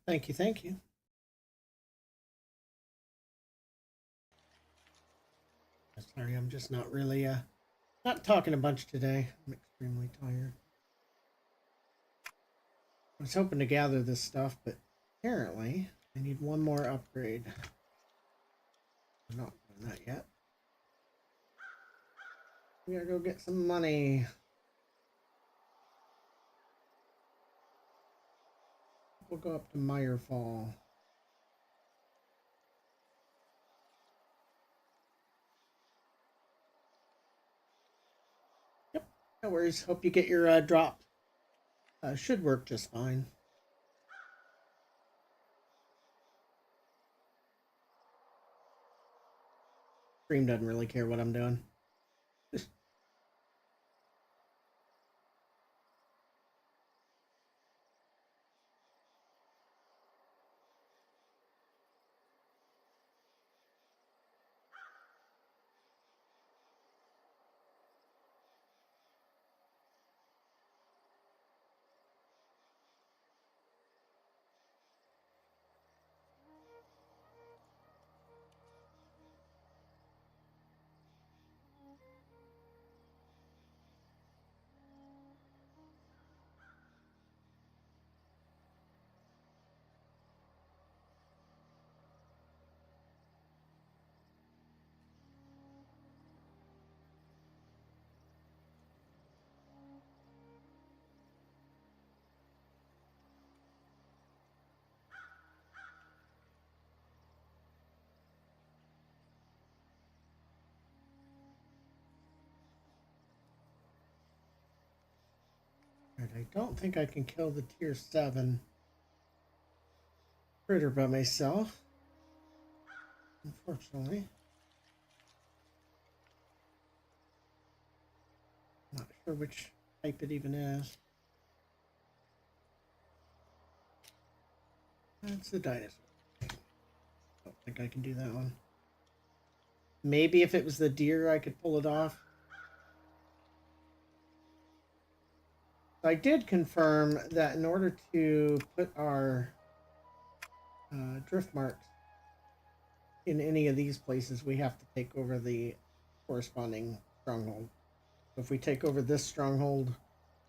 Thank you, thank you. Sorry, I'm just not really not talking a bunch today. I'm extremely tired. I was hoping to gather this stuff, but apparently I need one more upgrade. I'm not doing that yet. We gotta go get some money. We'll go up to Meyerfall. Yep, no worries. Hope you get your drop. Should work just fine. Stream doesn't really care what I'm doing. Right, I don't think I can kill the tier 7 critter by myself. Unfortunately. Not sure which type it even is. That's the dinosaur. Don't think I can do that one. Maybe if it was the deer, I could pull it off. I did confirm that in order to put our drift marks in any of these places, we have to take over the corresponding stronghold. So if we take over this stronghold,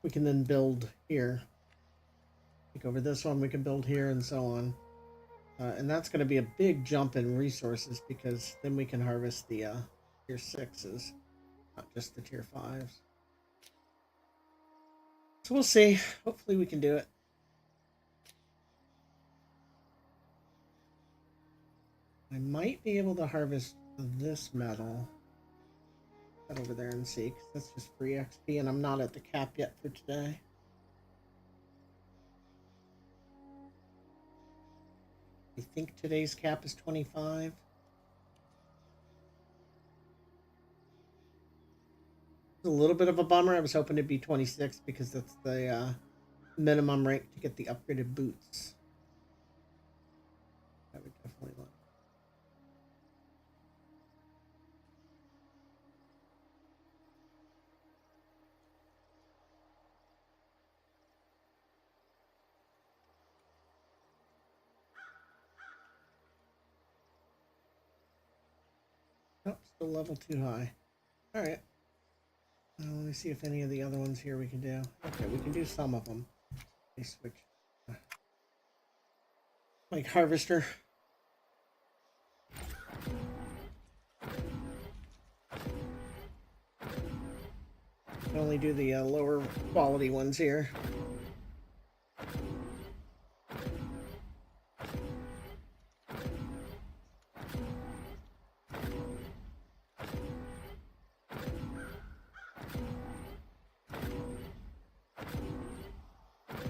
we can then build here. Take over this one, we can build here, and so on. And that's going to be a big jump in resources because then we can harvest the tier 6s, not just the tier 5s. So we'll see. Hopefully we can do it. I might be able to harvest this metal. Head over there and see, because that's just free XP, and I'm not at the cap yet for today. I think today's cap is 25. It's a little bit of a bummer. I was hoping it'd be 26 because that's the minimum rank to get the upgraded boots. I would definitely like. Nope, still level too high. All right. Let me see if any of the other ones here we can do. Okay, we can do some of them. They switch. Like harvester. Can only do the lower quality ones here.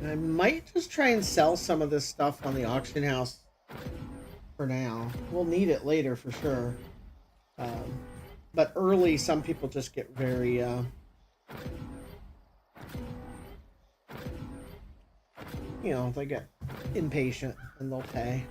I might just try and sell some of this stuff on the auction house for now. We'll need it later for sure. But early, some people just get very you know, they get impatient and they'll pay.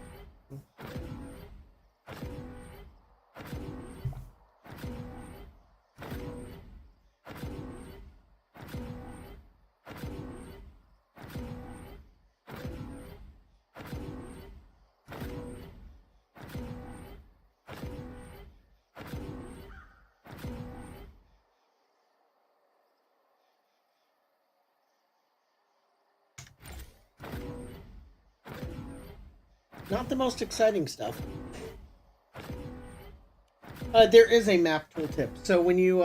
Not the most exciting stuff. There is a map tooltip. So when you,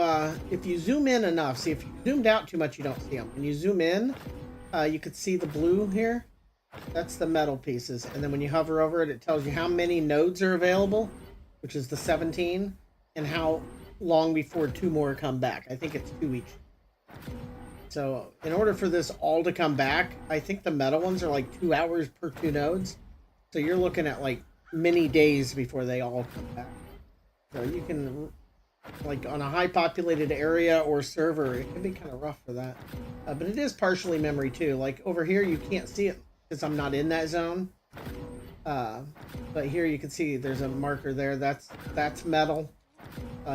if you zoom in enough, see if you zoomed out too much, you don't see them. When you zoom in, you could see the blue here. That's the metal pieces. And then when you hover over it, it tells you how many nodes are available, which is the 17, and how long before 2 more come back. I think it's 2 each. So in order for this all to come back, I think the metal ones are like 2 hours per 2 nodes. So you're looking at like many days before they all come back. So you can, like on a high populated area or server, it can be kind of rough for that. But it is partially memory too. Like over here, you can't see it because I'm not in that zone. But here you can see there's a marker there. That's metal.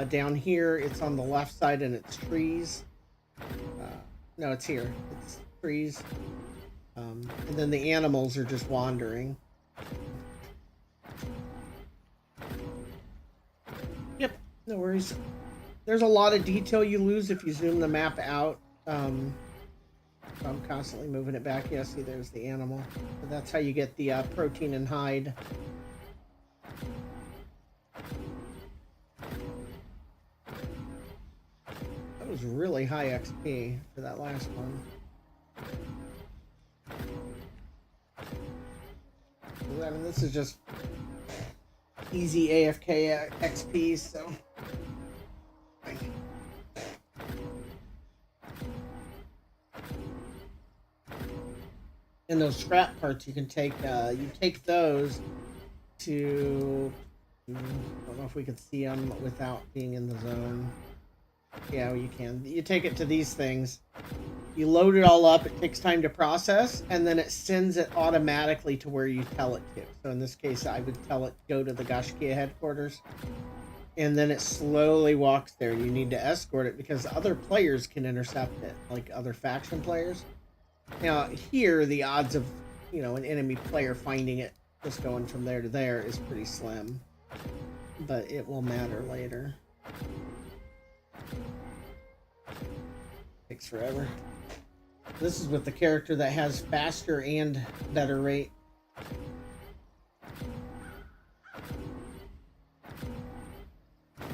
Down here, it's on the left side and it's trees. No, it's here. It's trees. And then the animals are just wandering. Yep, no worries. There's a lot of detail you lose if you zoom the map out. I'm constantly moving it back. Yeah, see, there's the animal. So that's how you get the protein and hide. That was really high XP for that last one. I mean, this is just easy AFK XP, so... And those scrap parts you can take, you take those to... I don't know if we could see them without being in the zone. Yeah, you can. You take it to these things. You load it all up, it takes time to process, and then it sends it automatically to where you tell it to. So in this case, I would tell it go to the Gashkia headquarters. And then it slowly walks there. You need to escort it because other players can intercept it, like other faction players. Now, here, the odds of, you know, an enemy player finding it just going from there to there is pretty slim. But it will matter later. Takes forever. This is with the character that has faster and better rate.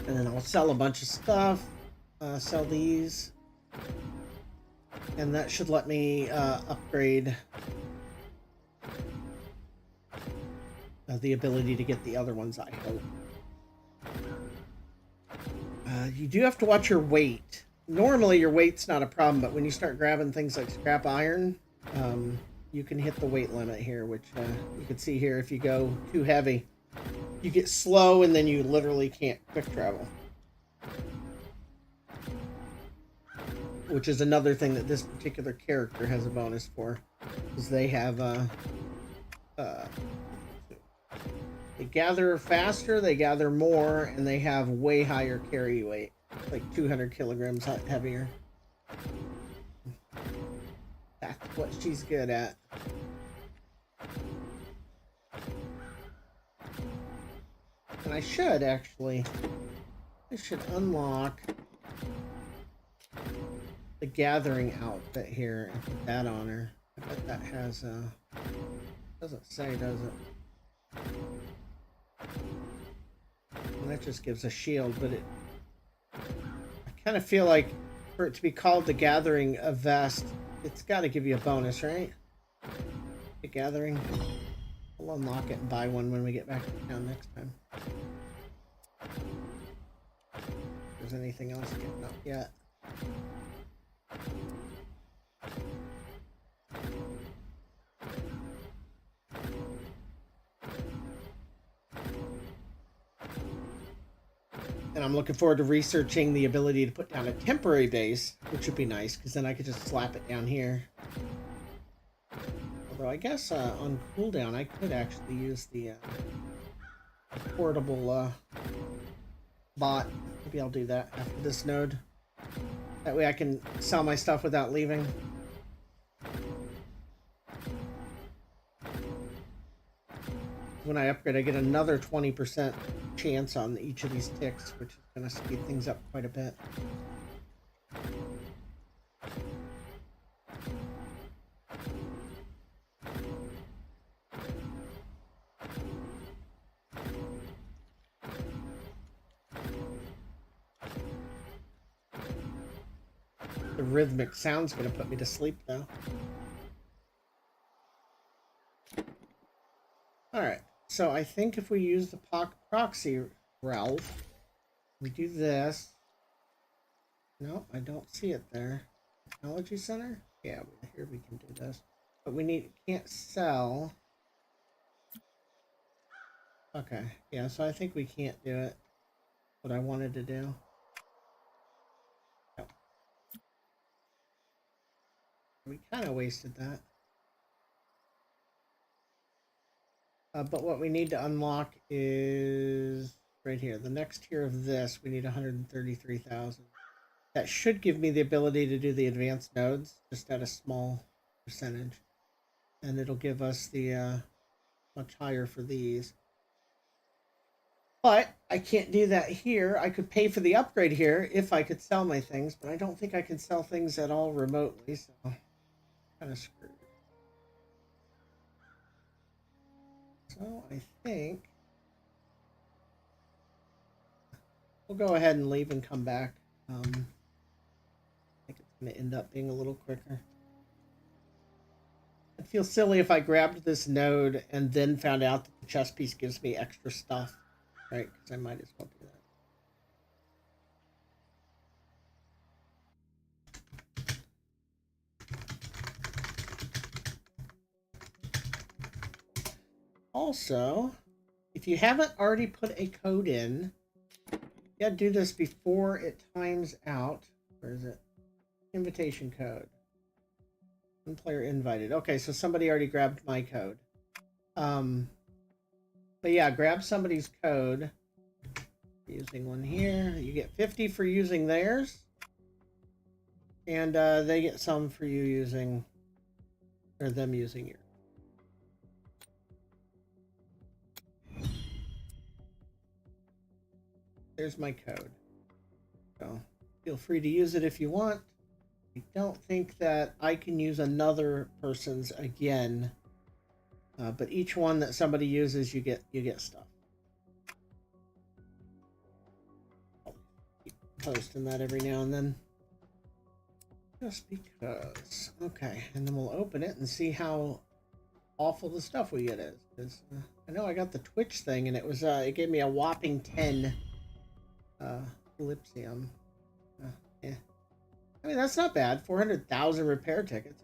And then I'll sell a bunch of stuff. Sell these. And that should let me upgrade the ability to get the other ones, I hope. You do have to watch your weight. Normally your weight's not a problem, but when you start grabbing things like scrap iron, you can hit the weight limit here, which you can see here if you go too heavy. You get slow and then you literally can't quick travel. Which is another thing that this particular character has a bonus for. Is they have they gather faster, they gather more, and they have way higher carry weight. Like 200 kilograms heavier. That's what she's good at. And I should unlock the gathering outfit here and put that on her. I bet that has doesn't say, does it? And that just gives a shield, but I kind of feel like for it to be called the gathering of vest, it's got to give you a bonus, right? The gathering. We'll unlock it and buy one when we get back to town next time. If there's anything else getting up yet. And I'm looking forward to researching the ability to put down a temporary base, which would be nice, because then I could just slap it down here. Although I guess on cooldown, I could actually use the portable bot. Maybe I'll do that after this node. That way I can sell my stuff without leaving. When I upgrade, I get another 20% chance on each of these ticks, which is going to speed things up quite a bit. The rhythmic sound's going to put me to sleep, though. Alright, so I think if we use the proxy route, we do this. No, I don't see it there. Technology Center? Yeah, here we can do this. But we can't sell. Okay, yeah, so I think we can't do it. What I wanted to do. Yep. We kind of wasted that. But what we need to unlock is right here. The next tier of this, we need 133,000. That should give me the ability to do the advanced nodes, just at a small percentage. And it'll give us the much higher for these. But I can't do that here. I could pay for the upgrade here if I could sell my things, but I don't think I can sell things at all remotely, so kind of screwed. So I think we'll go ahead and leave and come back. I think it's going to end up being a little quicker. I'd feel silly if I grabbed this node and then found out that the chess piece gives me extra stuff, right? Because I might as well do that. Also, if you haven't already put a code in, you gotta do this before it times out. Where is it? Invitation code. One player invited. Okay, so somebody already grabbed my code. But yeah, grab somebody's code. Using one here. You get 50 for using theirs. And they get some for you using, or them using yours. There's my code. So feel free to use it if you want. I don't think that I can use another person's again. But each one that somebody uses, you get stuff. I'll keep posting that every now and then. Just because. Okay, and then we'll open it and see how awful the stuff we get is. Because I know I got the Twitch thing, and it gave me a whopping 10 Ellipsium. Yeah. I mean, that's not bad. 400,000 repair tickets.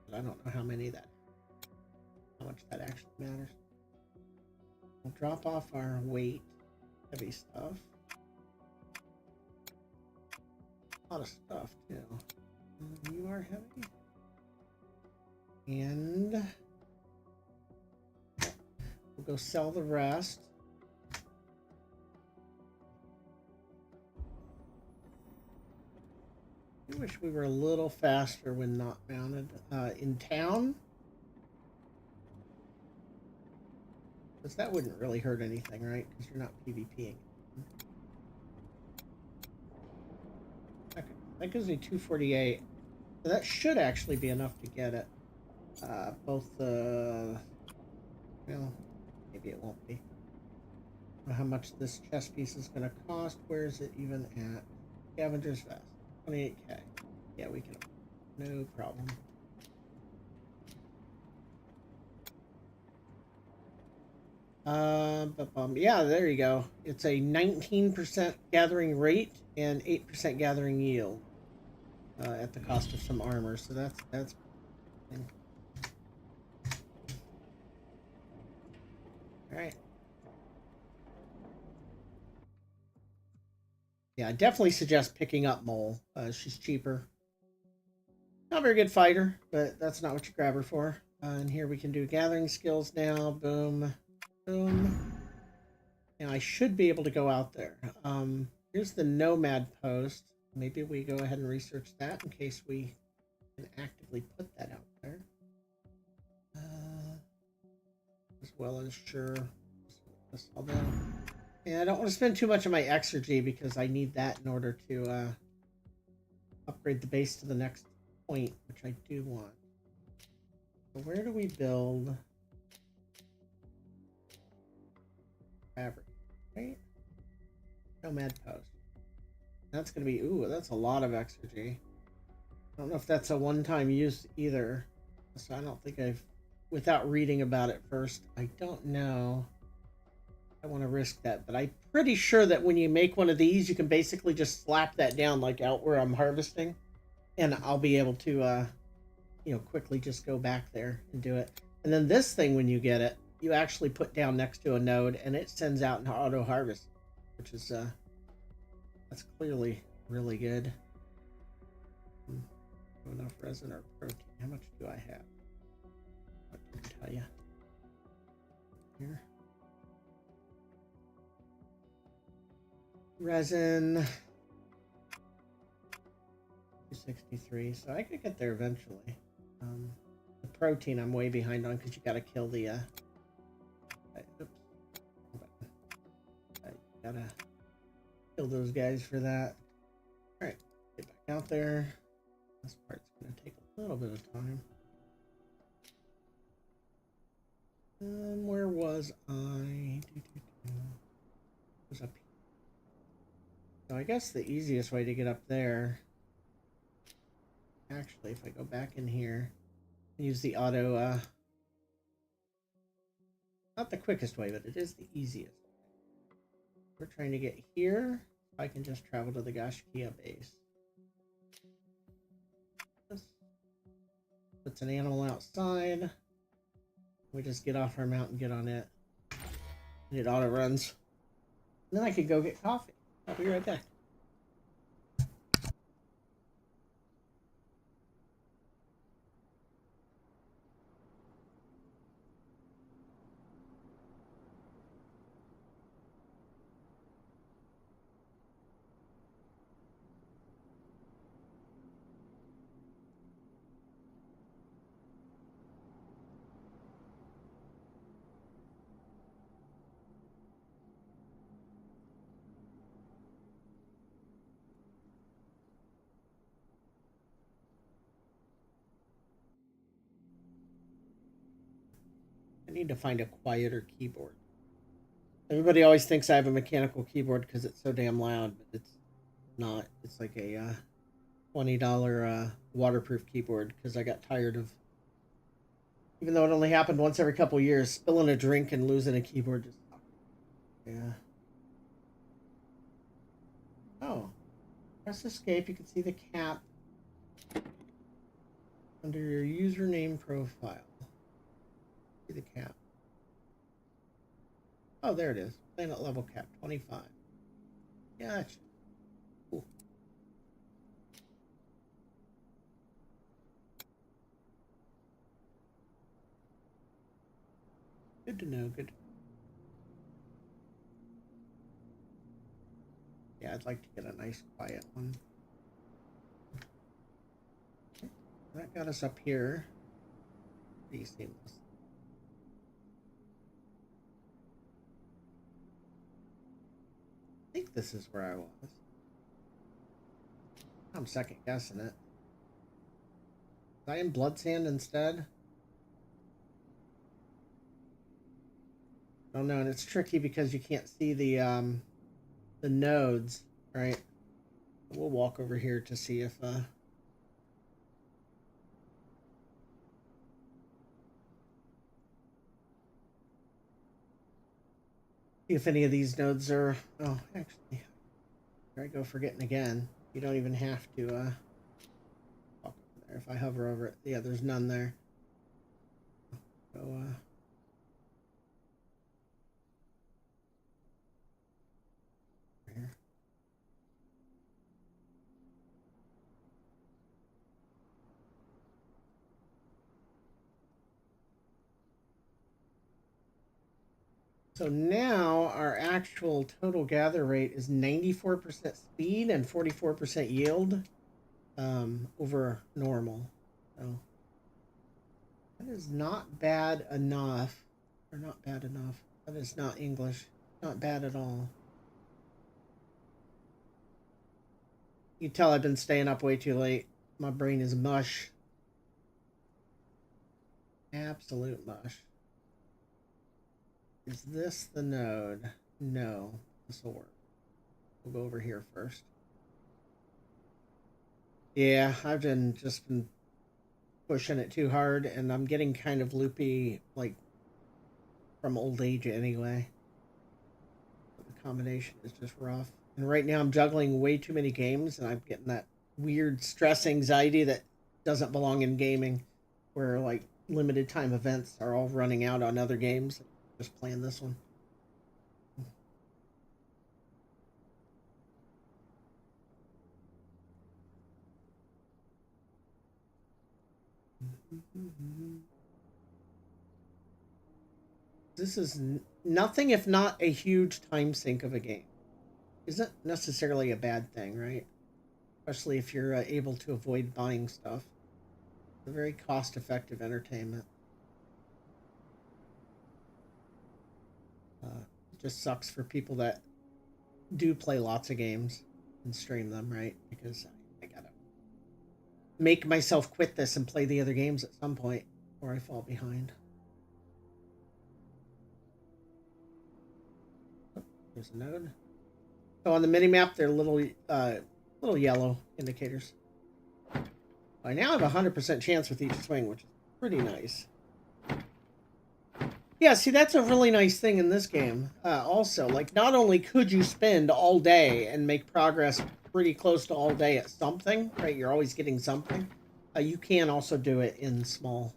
But I don't know how much that actually matters. We'll drop off our weight, heavy stuff. A lot of stuff, too. You are heavy. And we'll go sell the rest. I wish we were a little faster when not mounted. In town? Because that wouldn't really hurt anything, right? Because you're not PvPing. Okay, that gives me 248. So that should actually be enough to get it. Both the... Well, maybe it won't be. I don't know how much this chess piece is going to cost. Where is it even at? Scavenger's Vest. 28k. Yeah, we can. No problem. Yeah, there you go. It's a 19% gathering rate and 8% gathering yield at the cost of some armor. So that's. All right. Yeah, I definitely suggest picking up Mole. She's cheaper. Not a very good fighter, but that's not what you grab her for. And here we can do gathering skills now. Boom. Boom. Now I should be able to go out there. Here's the Nomad post. Maybe we go ahead and research that in case we can actively put that out there. As well as sure. Yeah, I don't want to spend too much of my exergy because I need that in order to upgrade the base to the next point, which I do want. So where do we build fabric? Right? Nomad post. That's gonna be that's a lot of exergy. I don't know if that's a one-time use either. So I don't think I've, without reading about it first, I don't know. I want to risk that, but I'm pretty sure that when you make one of these, you can basically just slap that down like out where I'm harvesting, and I'll be able to, quickly just go back there and do it. And then this thing, when you get it, you actually put down next to a node, and it sends out an auto harvest, which is that's clearly really good. Enough resin or protein. How much do I have? I can tell you here. Resin 263, so I could get there eventually. The protein I'm way behind on because you got to kill the oops, gotta kill those guys for that. All right, get back out there. This part's gonna take a little bit of time. Where was I? It was up here. So I guess the easiest way to get up there, actually, if I go back in here, use the auto, not the quickest way, but it is the easiest. We're trying to get here. I can just travel to the Gashkia base. Puts an animal outside. We just get off our mount and get on it. And it auto runs. And then I could go get coffee. I'll be right back. I need to find a quieter keyboard. Everybody always thinks I have a mechanical keyboard because it's so damn loud, but it's not. It's like a $20 waterproof keyboard because I got tired of, even though it only happened once every couple years, spilling a drink and losing a keyboard. Just, yeah. Oh, press escape. You can see the cap under your username profile. See the cap. Oh, there it is. Planet level cap 25. Gotcha. Cool. Good to know. Good. Yeah, I'd like to get a nice quiet one. Okay. That got us up here. Pretty seamless. I think this is where I was. I'm second guessing it. Was I in blood sand instead? Oh no, and it's tricky because you can't see the nodes, right? We'll walk over here to see if any of these nodes are. Oh, actually, here I go forgetting again. You don't even have to walk over there. If I hover over it, yeah, there's none there. So here. So now our actual total gather rate is 94% speed and 44% yield over normal. So that is not bad enough. Or not bad enough. That is not English. Not bad at all. You can tell I've been staying up way too late. My brain is mush. Absolute mush. Is this the node? No. This will work. We'll go over here first. Yeah, I've just been pushing it too hard, and I'm getting kind of loopy, like from old age anyway. The combination is just rough. And right now I'm juggling way too many games, and I'm getting that weird stress anxiety that doesn't belong in gaming, where like limited time events are all running out on other games. Just playing this one. This is nothing if not a huge time sink of a game. Isn't necessarily a bad thing, right? Especially if you're able to avoid buying stuff. It's a very cost-effective entertainment. It just sucks for people that do play lots of games and stream them, right? Because I gotta make myself quit this and play the other games at some point, or I fall behind. Oh, there's a node. So on the mini map, they're little yellow indicators. I now have a 100% chance with each swing, which is pretty nice. Yeah, see, that's a really nice thing in this game. Also, like, not only could you spend all day and make progress pretty close to all day at something, right? You're always getting something. You can also do it in small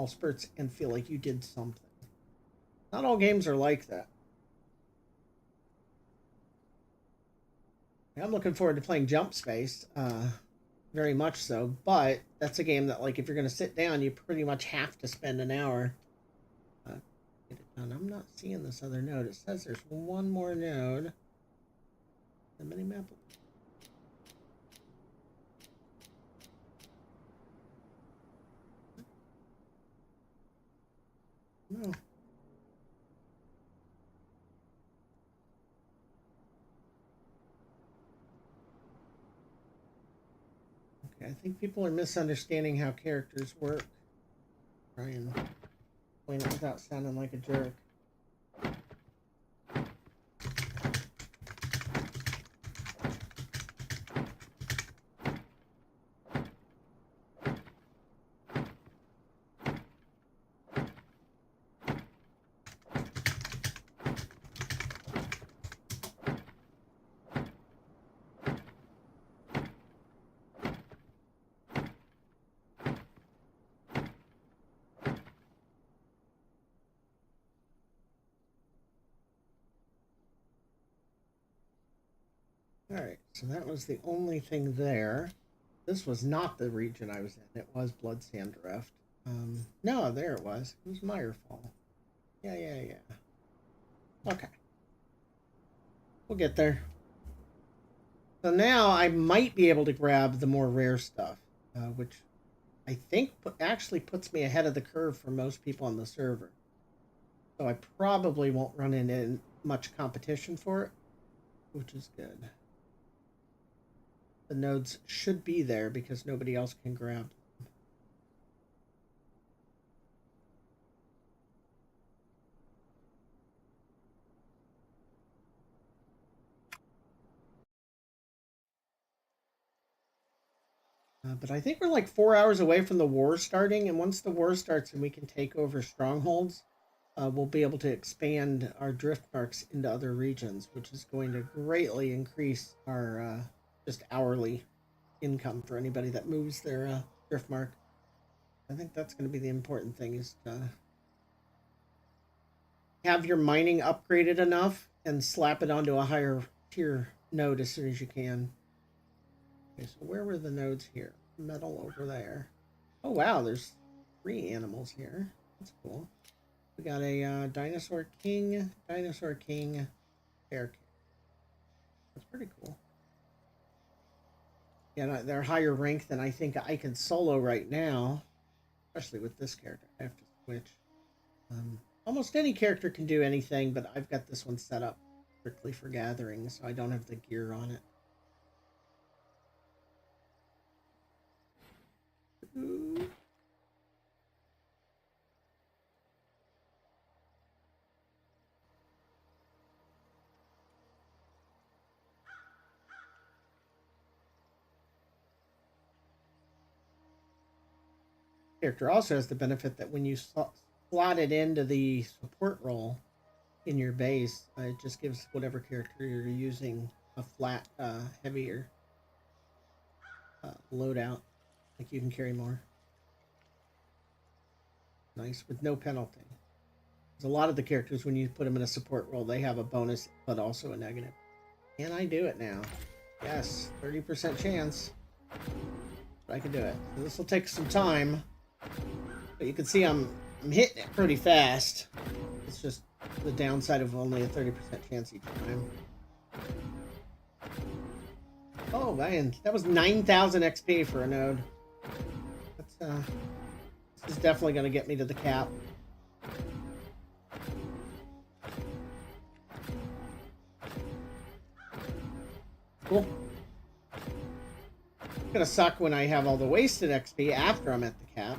spurts and feel like you did something. Not all games are like that. I'm looking forward to playing Jump Space, very much so. But that's a game that, like, if you're going to sit down, you pretty much have to spend an hour. Get it done. I'm not seeing this other node. It says there's one more node. The mini map. No. Okay, I think people are misunderstanding how characters work. Try and explain it without sounding like a jerk. Alright, so that was the only thing there. This was not the region I was in. It was Blood Sand Rift. No, there it was. It was Mirefall. Yeah. Okay. We'll get there. So now I might be able to grab the more rare stuff, which I think actually puts me ahead of the curve for most people on the server. So I probably won't run into much competition for it, which is good. The nodes should be there because nobody else can grab them. But I think we're like 4 hours away from the war starting, and once the war starts and we can take over strongholds, we'll be able to expand our drift marks into other regions, which is going to greatly increase our just hourly income for anybody that moves their drift mark. I think that's going to be the important thing, is to have your mining upgraded enough and slap it onto a higher tier node as soon as you can. Okay, so where were the nodes here? Metal over there. Oh wow, there's 3 animals here. That's cool. We got a dinosaur king, bear king. That's pretty cool. Yeah, they're higher rank than I think I can solo right now, especially with this character. I have to switch. Almost any character can do anything, but I've got this one set up strictly for gathering, so I don't have the gear on it. Ooh. character also has the benefit that when you slot it into the support role in your base, it just gives whatever character you're using a flat, heavier loadout. Like you can carry more. Nice, with no penalty. There's a lot of the characters, when you put them in a support role, they have a bonus, but also a negative. Can I do it now? Yes, 30% chance. But I can do it. So this will take some time. But you can see I'm hitting it pretty fast. It's just the downside of only a 30% chance each time. Oh man, that was 9,000 XP for a node. That's this is definitely going to get me to the cap. Cool. It's gonna suck when I have all the wasted XP after I'm at the cap.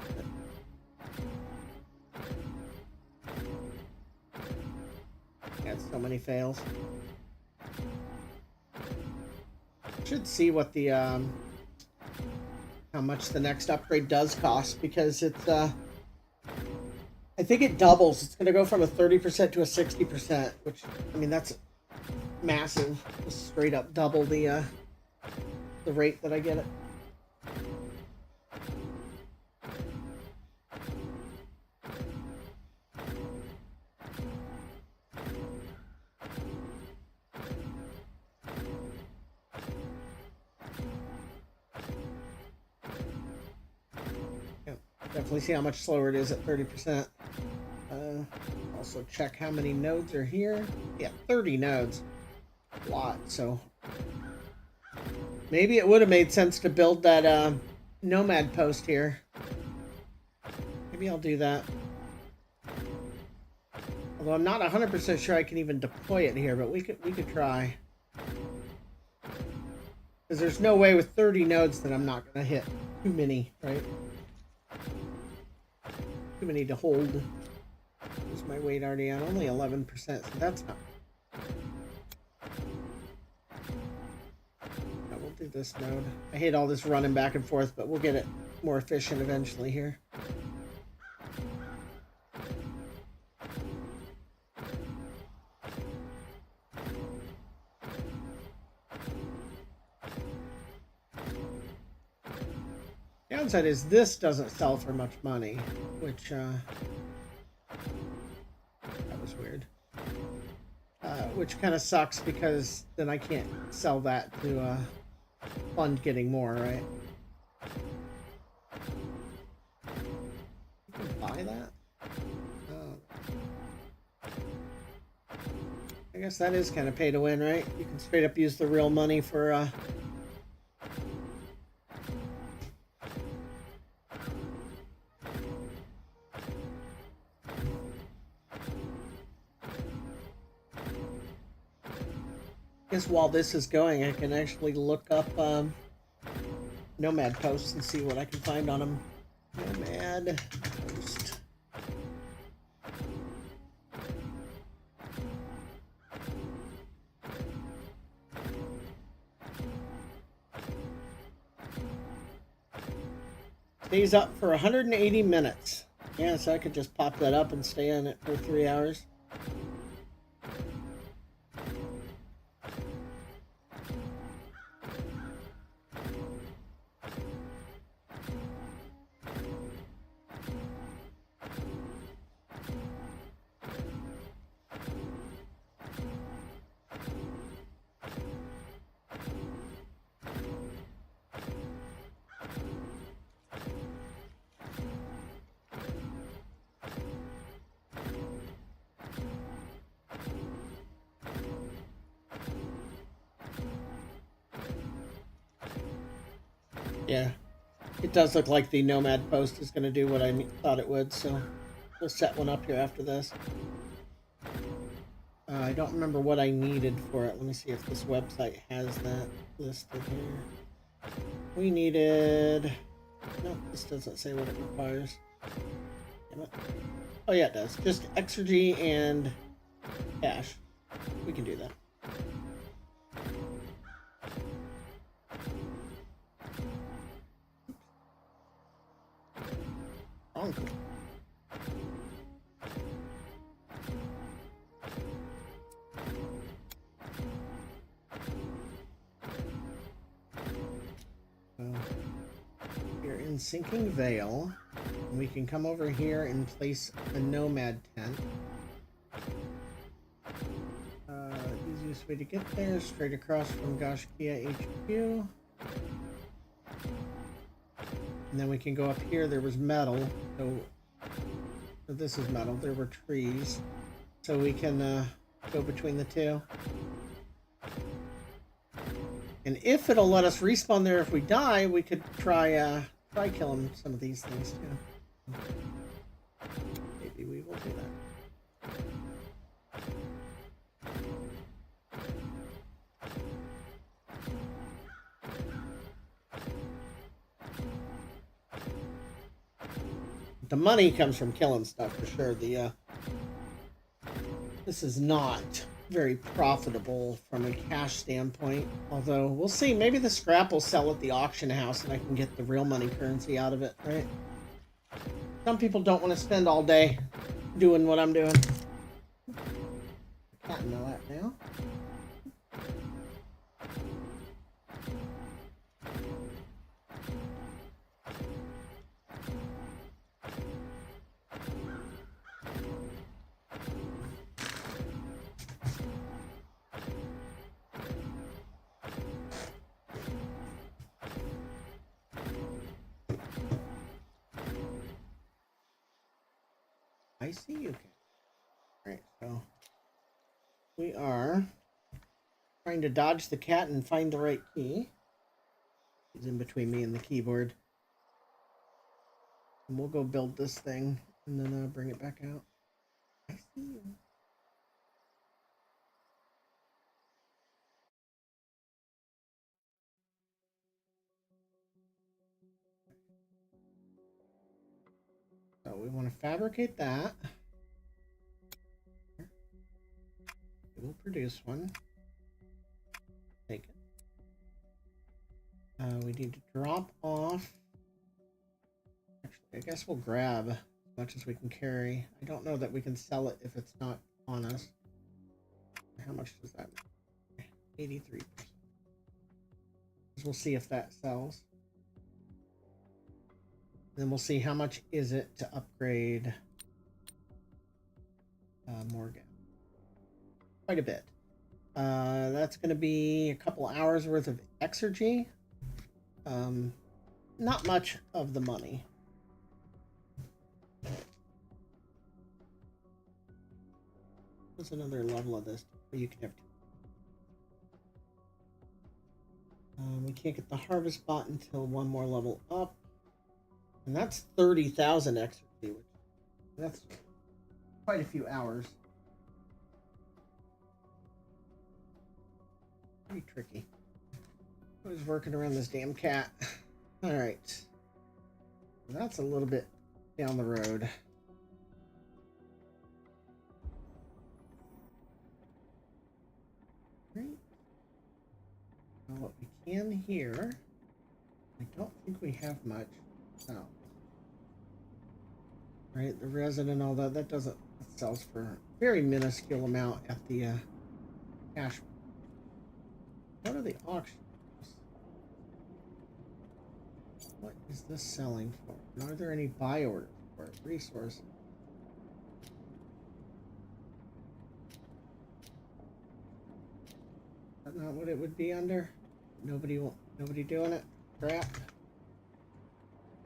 Got so many fails. Should see what the how much the next upgrade does cost, because it's I think it doubles. It's gonna go from a 30% to a 60%, which, I mean, that's massive. Just straight up double the rate that I get it. Definitely see how much slower it is at 30%. Also check how many nodes are here. Yeah, 30 nodes. A lot, so maybe it would have made sense to build that nomad post here. Maybe I'll do that. Although I'm not 100% sure I can even deploy it here, but we could try. Because there's no way with 30 nodes that I'm not going to hit too many, right? Too many to hold. Is my weight already on? Only 11%, so that's not. No, we'll do this node. I hate all this running back and forth, but we'll get it more efficient eventually here. Downside is this doesn't sell for much money, which that was weird. Which kind of sucks, because then I can't sell that to fund getting more, right? You can buy that? Oh. I guess that is kind of pay to win, right? You can straight up use the real money for I guess while this is going, I can actually look up nomad posts and see what I can find on them. Nomad post. Stays up for 180 minutes. Yeah, so I could just pop that up and stay on it for 3 hours. Yeah, it does look like the nomad post is going to do what I thought it would, so we'll set one up here after this. I don't remember what I needed for it. Let me see if this website has that listed here. We needed... No, this doesn't say what it requires. Damn it. Oh yeah, it does. Just exergy and cash. We can do that. Bonk. We're in Sinking Vale. We can come over here and place a nomad tent. Easiest way to get there is straight across from Gashkia HQ. And then we can go up here. There was metal. So this is metal. There were trees. So we can go between the two. And if it'll let us respawn there if we die, we could try killing some of these things too. Maybe we will do that. The money comes from killing stuff for sure. This is not very profitable from a cash standpoint, although we'll see. Maybe the scrap will sell at the auction house and I can get the real money currency out of it, right? Some people don't want to spend all day doing what I'm doing. I can't know that now. I see you. Alright, so we are trying to dodge the cat and find the right key. He's in between me and the keyboard. And we'll go build this thing and then bring it back out. I see you. So we want to fabricate that. We'll produce one. Take it. We need to drop off. Actually, I guess we'll grab as much as we can carry. I don't know that we can sell it if it's not on us. How much does that make? 83%. We'll see if that sells. Then we'll see how much is it to upgrade Morgan. Quite a bit. That's going to be a couple hours worth of exergy. Not much of the money. What's another level of this? You can have two. We can't get the harvest bot until one more level up. And that's 30,000 exergy, which that's quite a few hours. Pretty tricky. I was working around this damn cat. All right. That's a little bit down the road. Right. Now what we can here, I don't think we have much. No. Right, the resin and all that, that doesn't, it sells for a very minuscule amount at the cash. What are the auctions? What is this selling for? And are there any buy orders for it? Resources. Is that not what it would be under? Nobody doing it? Crap.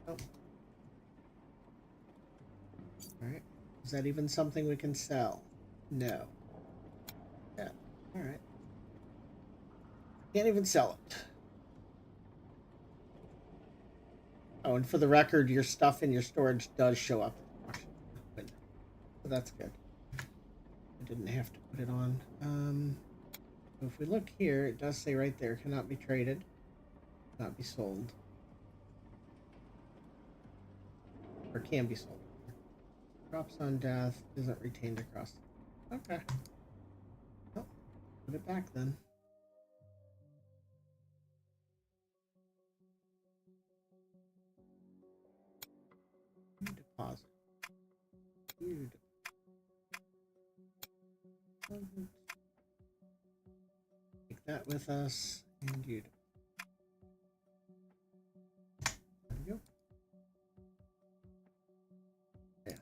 Nope. Alright. Is that even something we can sell? No. Yeah. Alright. Can't even sell it. Oh, and for the record, your stuff in your storage does show up in the auction window. So that's good. I didn't have to put it on. So if we look here, it does say right there, cannot be traded, cannot be sold. Or can be sold. Drops on death, isn't retained across. Okay. Well, put it back then. Need to Pause it. Take that with us, and you. There we go. Yeah.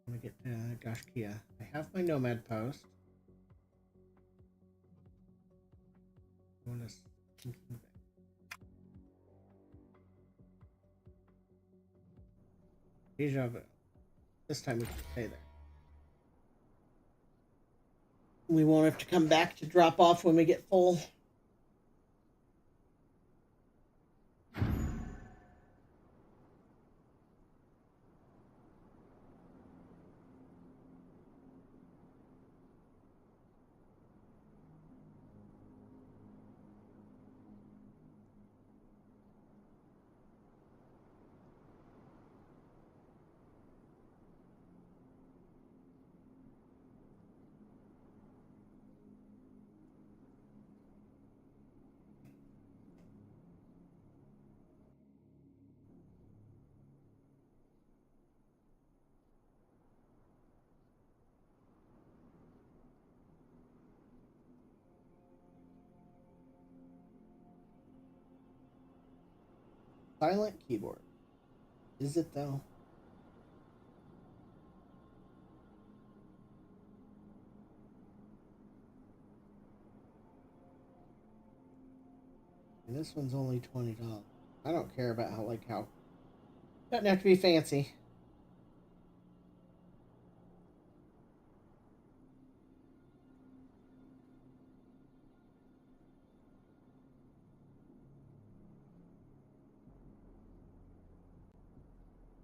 I'm gonna get gosh, Kia. I have my nomad post. I want to. Deja vu. This time we can stay there. We won't have to come back to drop off when we get full. Silent keyboard. Is it though? And this one's only $20. I don't care about how. Doesn't have to be fancy.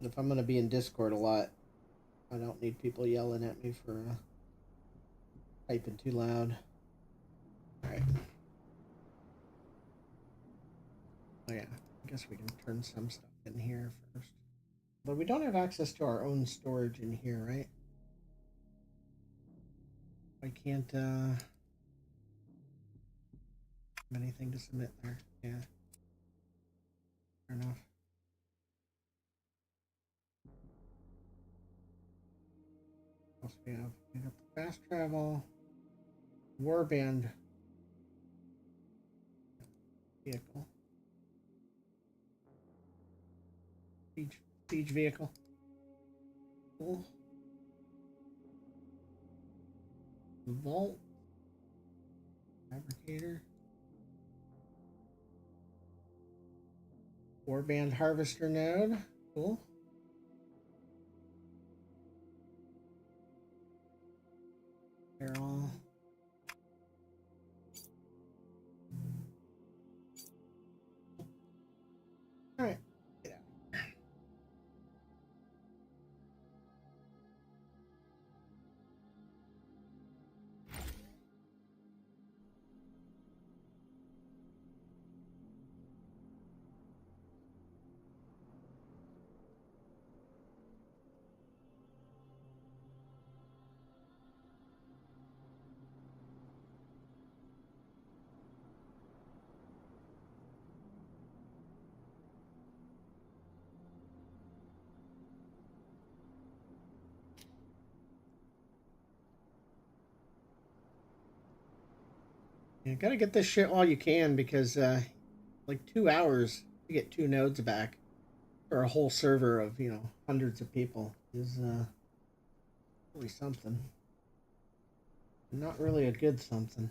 If I'm gonna be in Discord a lot, I don't need people yelling at me for typing too loud. All right. Oh yeah, I guess we can turn some stuff in here first. But we don't have access to our own storage in here, right? I can't have anything to submit there. Yeah. Fair enough. What else we have? We got the fast travel, warband vehicle, siege vehicle. Cool. Vault, fabricator, warband harvester node. Cool. They're all. All right. Get out. You gotta get this shit while you can because like 2 hours to get 2 nodes back for a whole server of hundreds of people is really something. Not really a good something.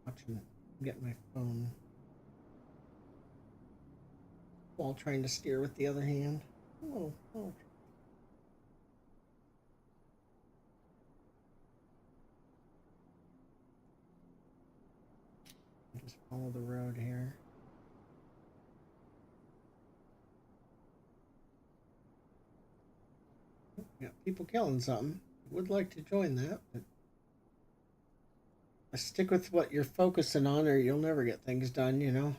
Watching, get my phone while trying to steer with the other hand. Oh. Just follow the road here. Got people killing something. Would like to join that, but stick with what you're focusing on, or you'll never get things done.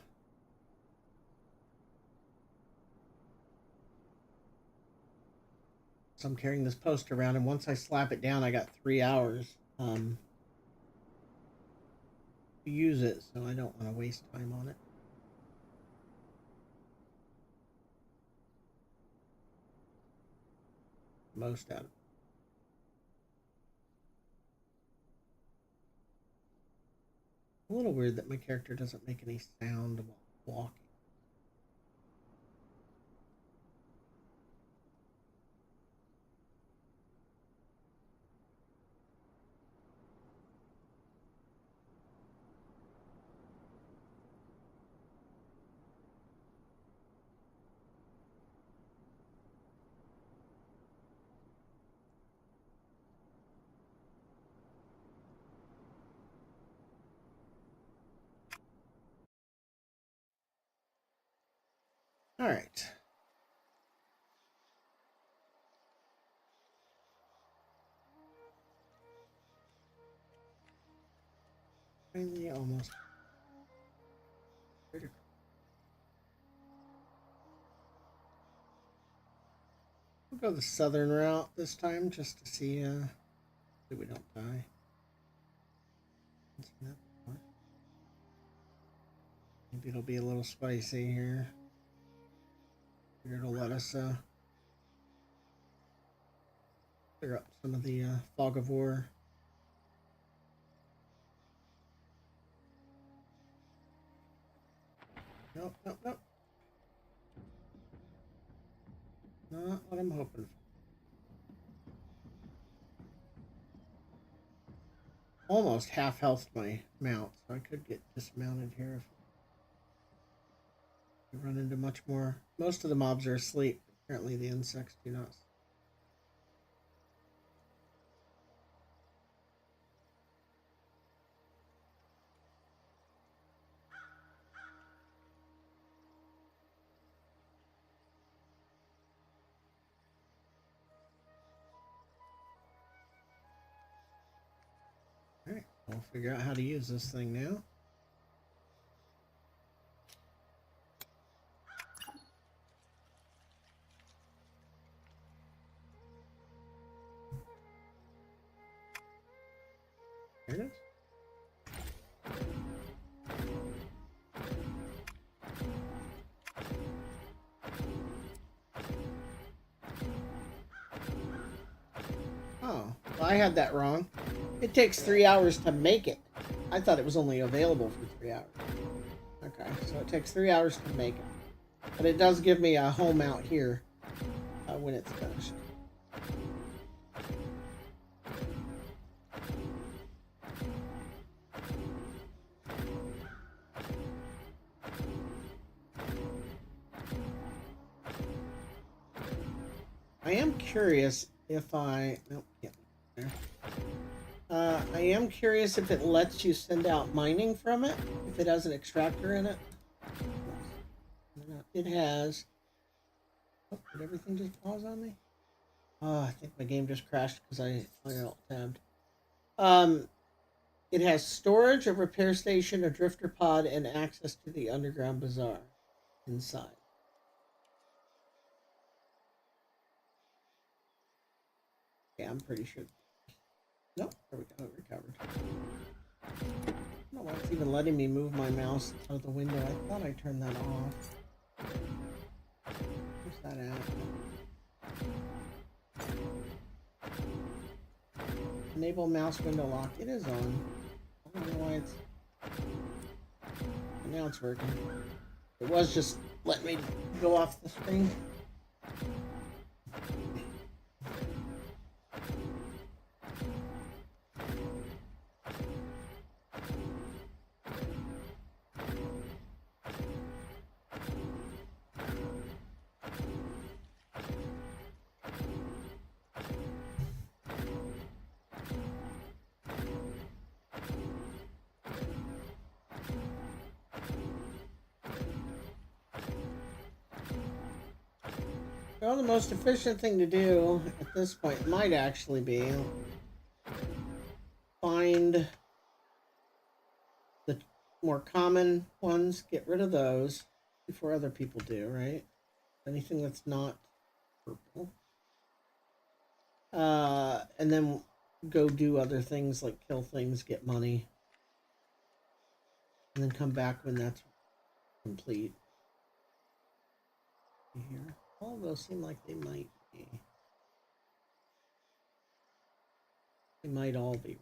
So I'm carrying this post around, and once I slap it down, I got 3 hours. to use it, so I don't want to waste time on it. Most out of it. A little weird that my character doesn't make any sound while walking. All right. Finally, almost. We'll go the southern route this time just to see that we don't die. Maybe it'll be a little spicy here. Figure it'll let us clear up some of the fog of war. Nope, nope, nope. Not what I'm hoping for. Almost half health my mount, so I could get dismounted here if we run into much more. Most of the mobs are asleep. Apparently the insects do not. Alright, we'll figure out how to use this thing now. There it is. Oh, well, I had that wrong. It takes 3 hours to make it. I thought it was only available for 3 hours. Okay, so it takes 3 hours to make it. But it does give me a home out here when it's finished. I am curious if I... Nope, can't there. I am curious if it lets you send out mining from it, if it has an extractor in it. It has. Oh, did everything just pause on me? Oh, I think my game just crashed because I alt-tabbed. It has storage, a repair station, a drifter pod, and access to the underground bazaar inside. Yeah, I'm pretty sure. Nope, there we go, it recovered. I don't know why it's even letting me move my mouse out of the window. I thought I turned that off. Where's that at? Enable mouse window lock. It is on. I don't know why it's... Now it's working. It was just letting me go off the screen. Well, the most efficient thing to do at this point might actually be find the more common ones, get rid of those before other people do, right? Anything that's not purple. And then go do other things like kill things, get money. and then come back when that's complete. Here, all of those seem like they might be. They might all be.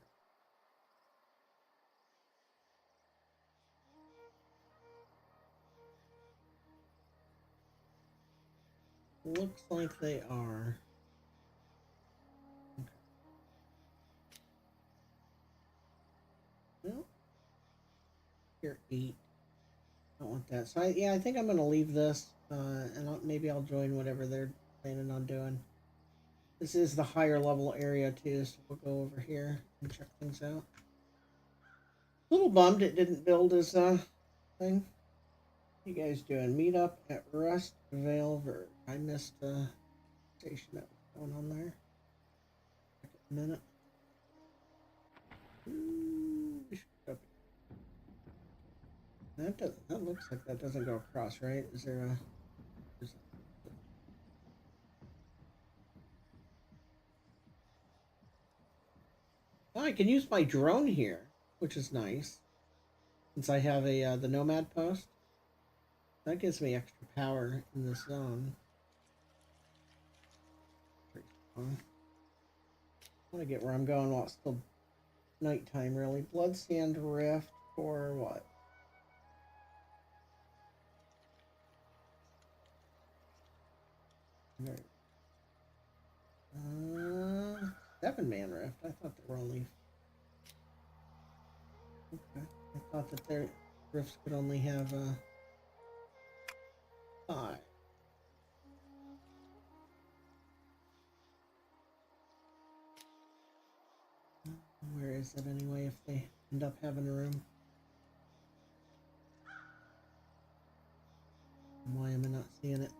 Looks like they are. Okay. Well, here, 8. I don't want that. So I think I'm gonna leave this, and maybe I'll join whatever they're planning on doing. This is the higher level area too, so we'll go over here and check things out. A little bummed it didn't build as a thing. What you guys doing? Meet up at Rust Vale. I missed the station that was going on there. A minute. We should go up. That looks like that doesn't go across, right? Is there a? Oh, I can use my drone here, which is nice. Since I have a the Nomad post, that gives me extra power in this zone. I want to get where I'm going while it's still nighttime, really. Bloodsand Rift for what? Uh, 7-man Rift. I thought there were only. Okay. I thought that their rifts could only have 5. Where is it anyway if they end up having a room? Why am I not seeing it?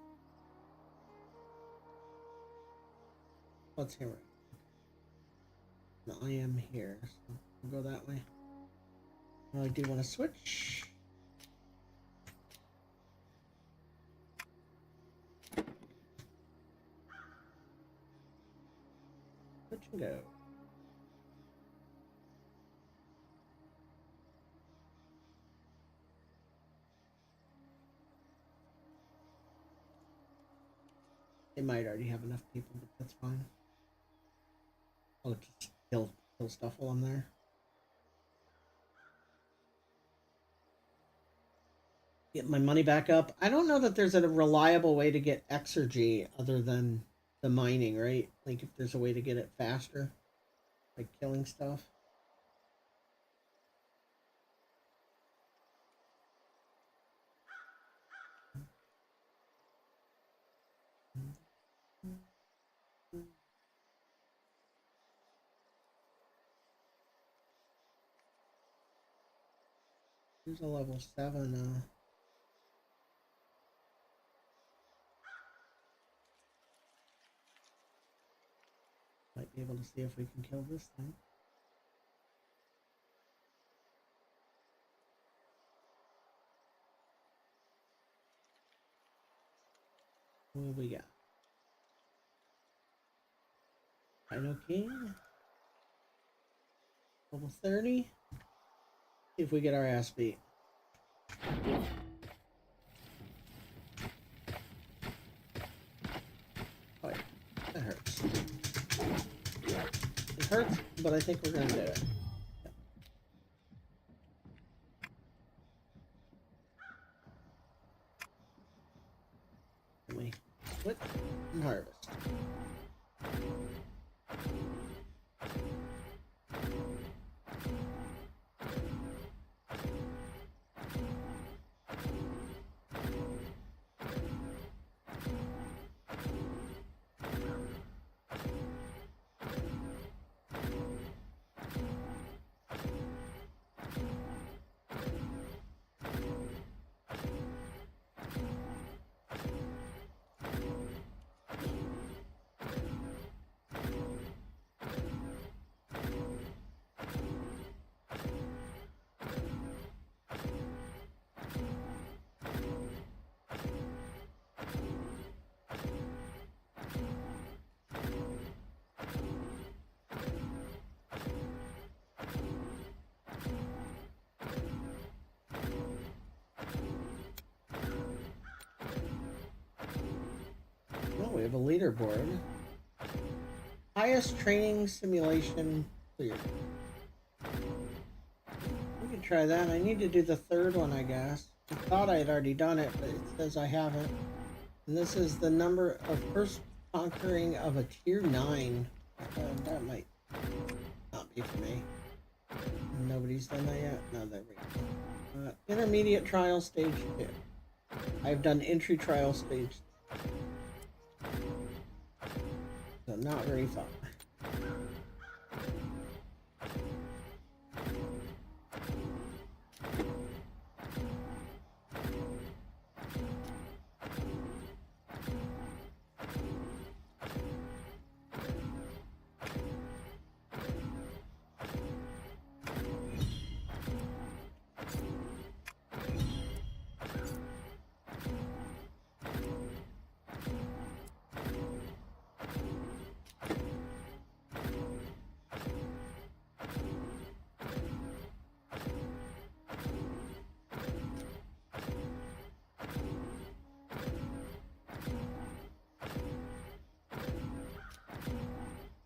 What's here? No, I am here, so we'll go that way. I do want to switch. Switch and go. They might already have enough people, but that's fine. I'll just kill stuff while I'm there. Get my money back up. I don't know that there's a reliable way to get exergy other than the mining, right? Like if there's a way to get it faster, like killing stuff. There's a level 7. Might be able to see if we can kill this thing. What do we got? Dino King. Level 30. See if we get our ass beat. Oh, yeah. That hurts. It hurts, but I think we're gonna do it. Can we split and harvest? we have a leaderboard. Highest training simulation cleared. We can try that. I need to do the third one, I guess. I thought I had already done it, but it says I haven't. And this is the number of first conquering of a tier 9. That might not be for me. Nobody's done that yet? No, there we go. Intermediate trial stage 2. I've done entry trial stage. So not very far.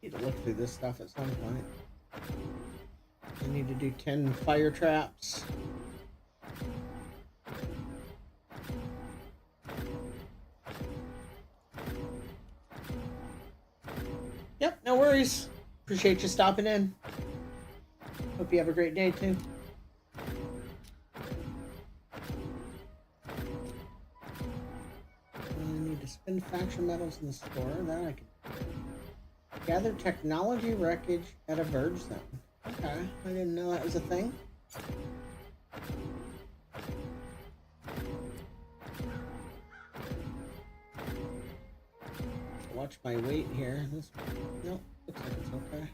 Need to look through this stuff at some point. I need to do 10 fire traps. Yep, no worries. Appreciate you stopping in. Hope you have a great day too. I need to spend faction metals in the store. That I can. Gather technology wreckage at a verge zone. Okay, I didn't know that was a thing. Watch my weight here. This, nope, looks like it's okay.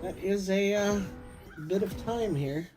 That is a bit of time here.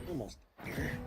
Almost here.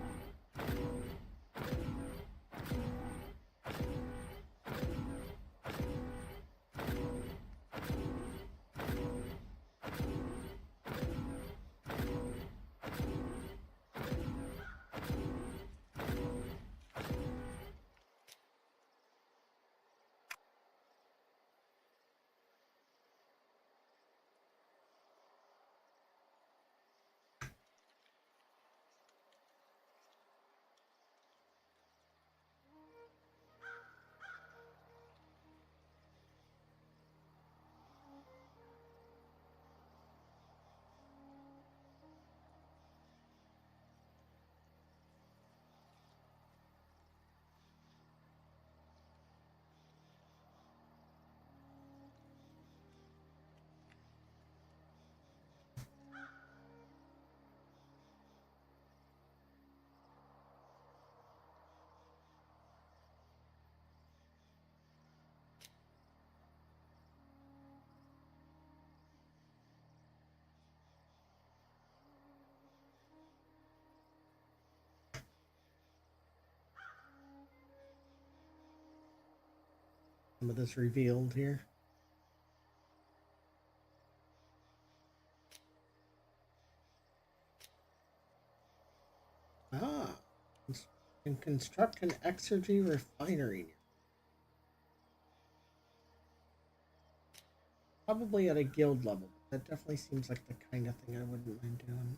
some of this revealed here. Ah, can construct an exergy refinery. Probably at a guild level. That definitely seems like the kind of thing I wouldn't mind doing.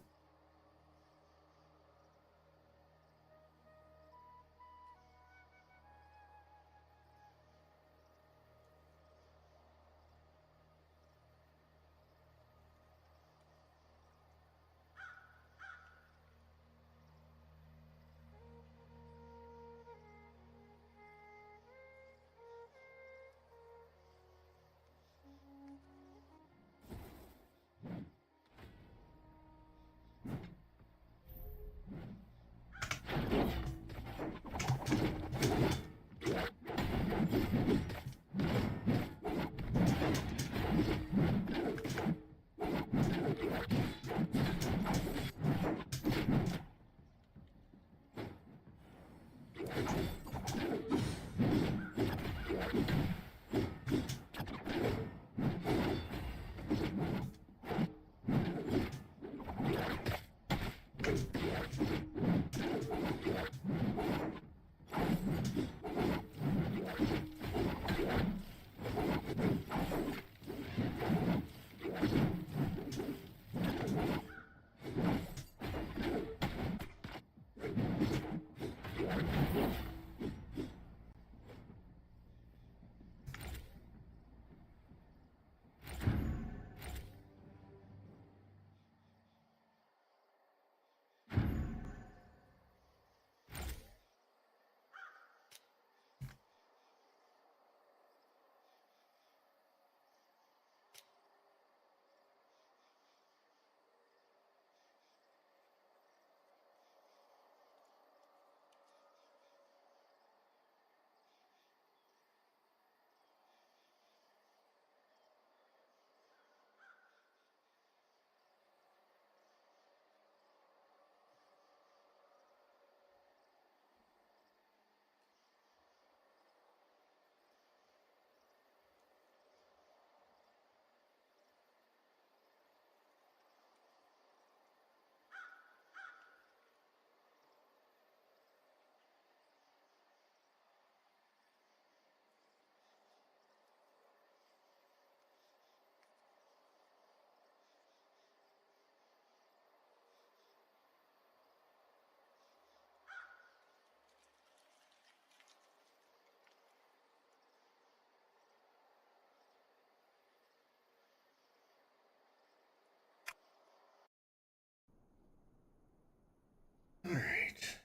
All right.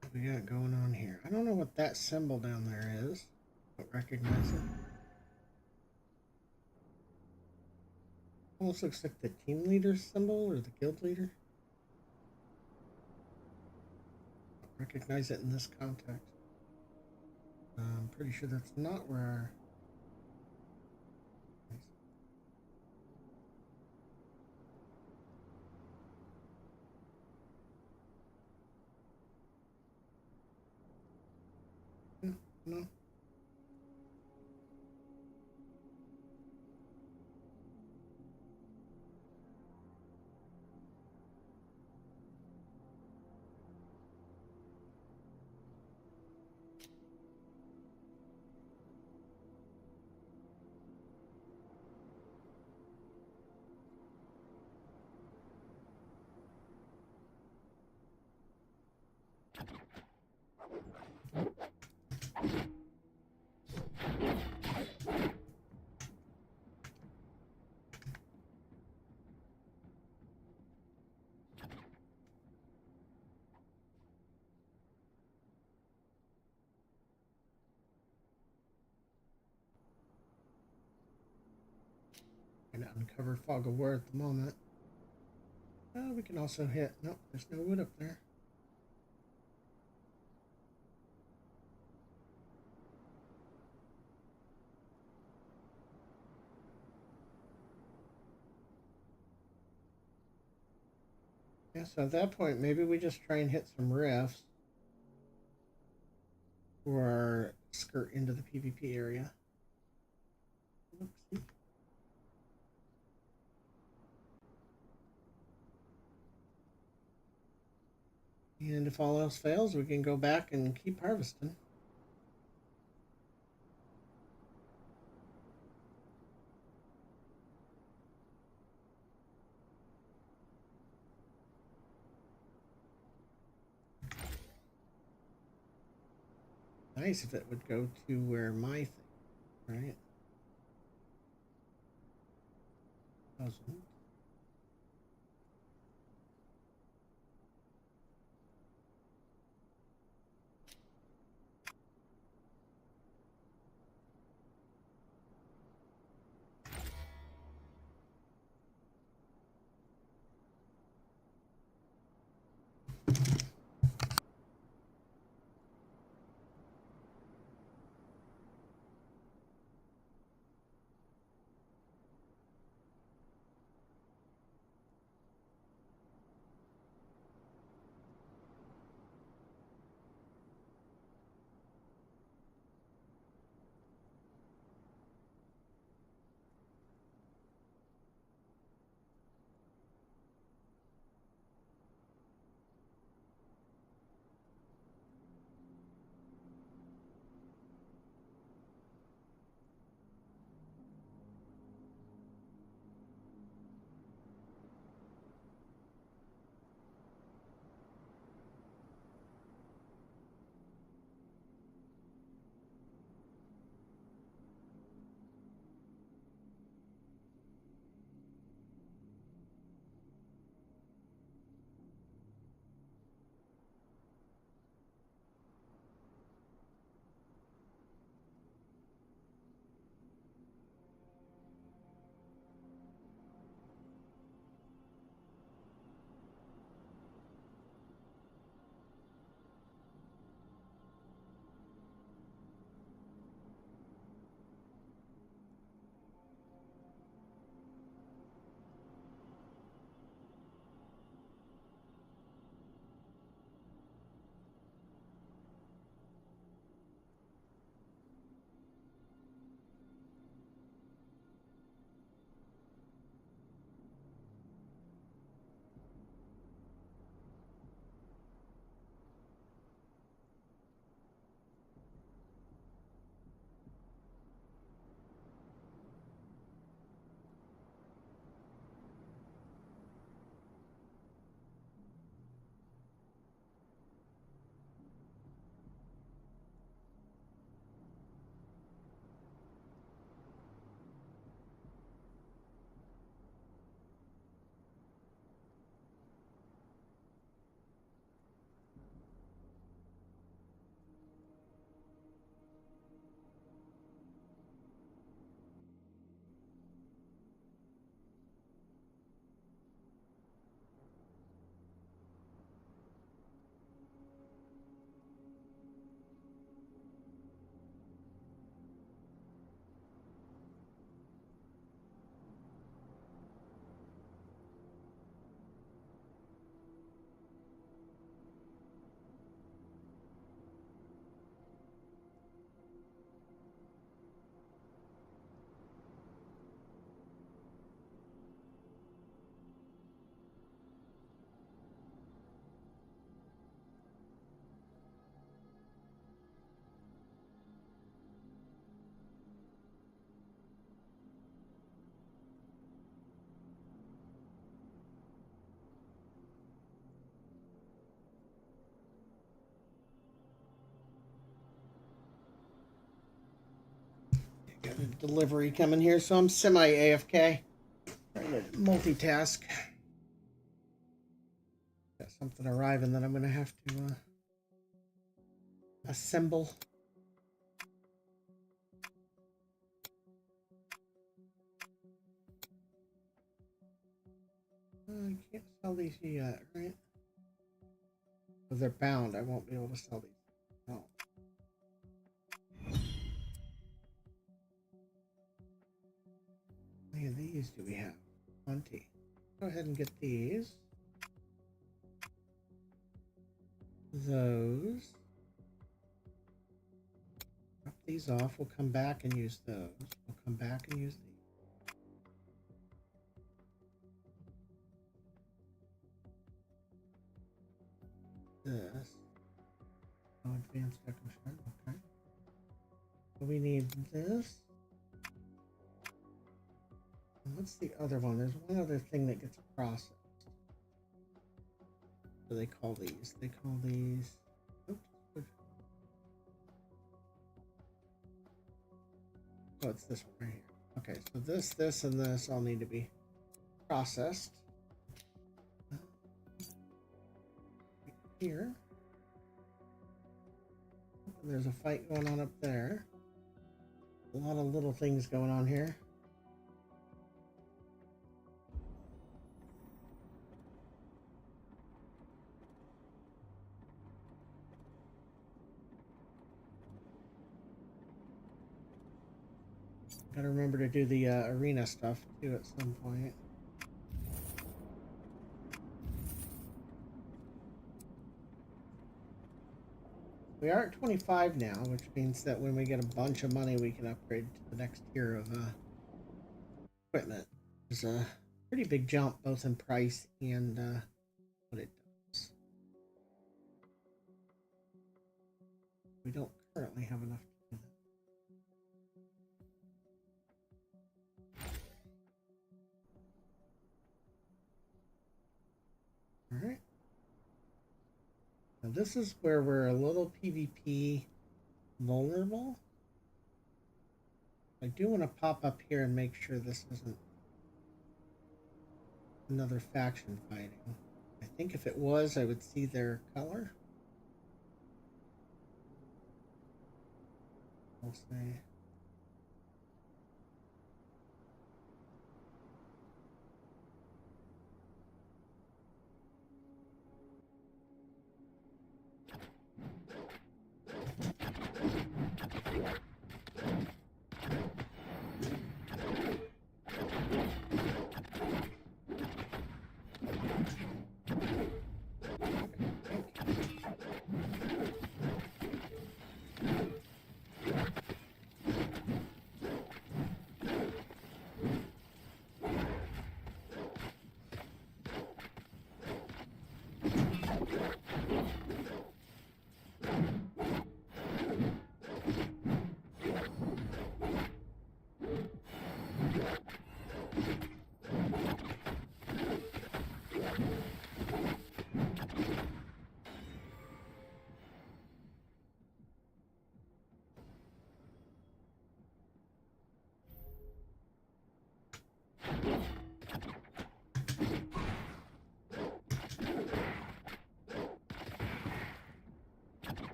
What we got going on here? I don't know what that symbol down there is. Don't recognize it. Almost looks like the team leader symbol or the guild leader. Don't recognize it in this context. I'm pretty sure that's not where our... No. Gonna uncover fog of war at the moment. We can also hit... Nope, there's no wood up there. Yeah, so at that point, maybe we just try and hit some rifts or skirt into the PvP area. Oopsie. And if all else fails, we can go back and keep harvesting. Nice if it would go to where my thing, right? Doesn't. Got a delivery coming here, so I'm semi AFK. Trying to multitask. Got something arriving that I'm gonna have to assemble. I can't sell these yet, right? Because they're bound, I won't be able to sell these. No. How many of these do we have? 20. Go ahead and get these. Those. Drop these off. We'll come back and use those. We'll come back and use these. This. Oh, advanced decoration. Okay. So we need this. And what's the other one? There's one other thing that gets processed. What do they call these? They call these. Oops. Oh, it's this one right here. Okay, so this, and this all need to be processed. Here. And there's a fight going on up there. A lot of little things going on here. Gotta remember to do the arena stuff too at some point. We are at 25 now, which means that when we get a bunch of money, we can upgrade to the next tier of equipment. It's a pretty big jump, both in price and what it does. We don't currently have enough to do that. All right. Now this is where we're a little PvP vulnerable. I do want to pop up here and make sure this isn't another faction fighting. I think if it was, I would see their color. I'll say.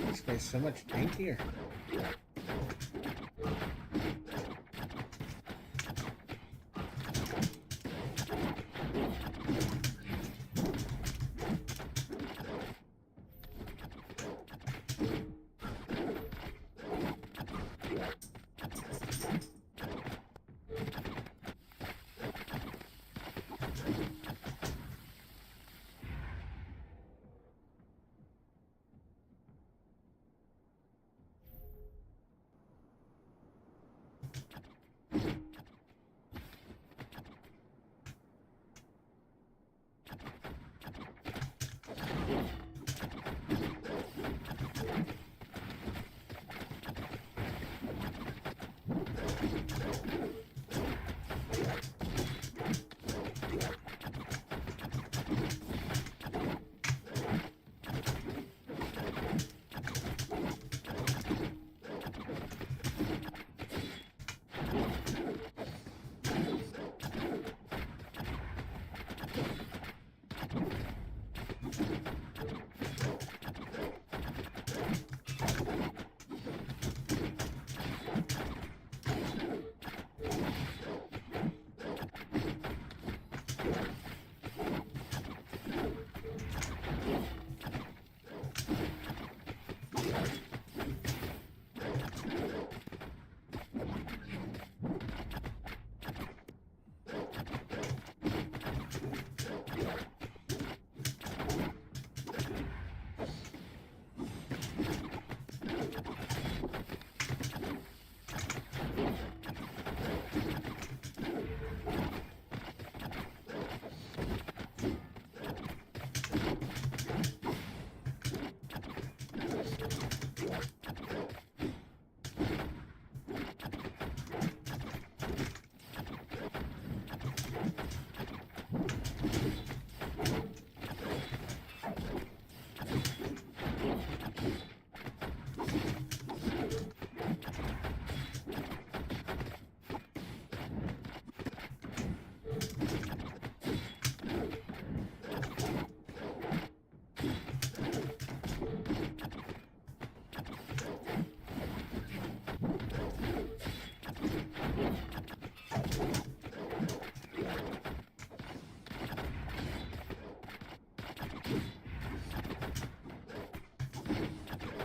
This guy's so much tankier.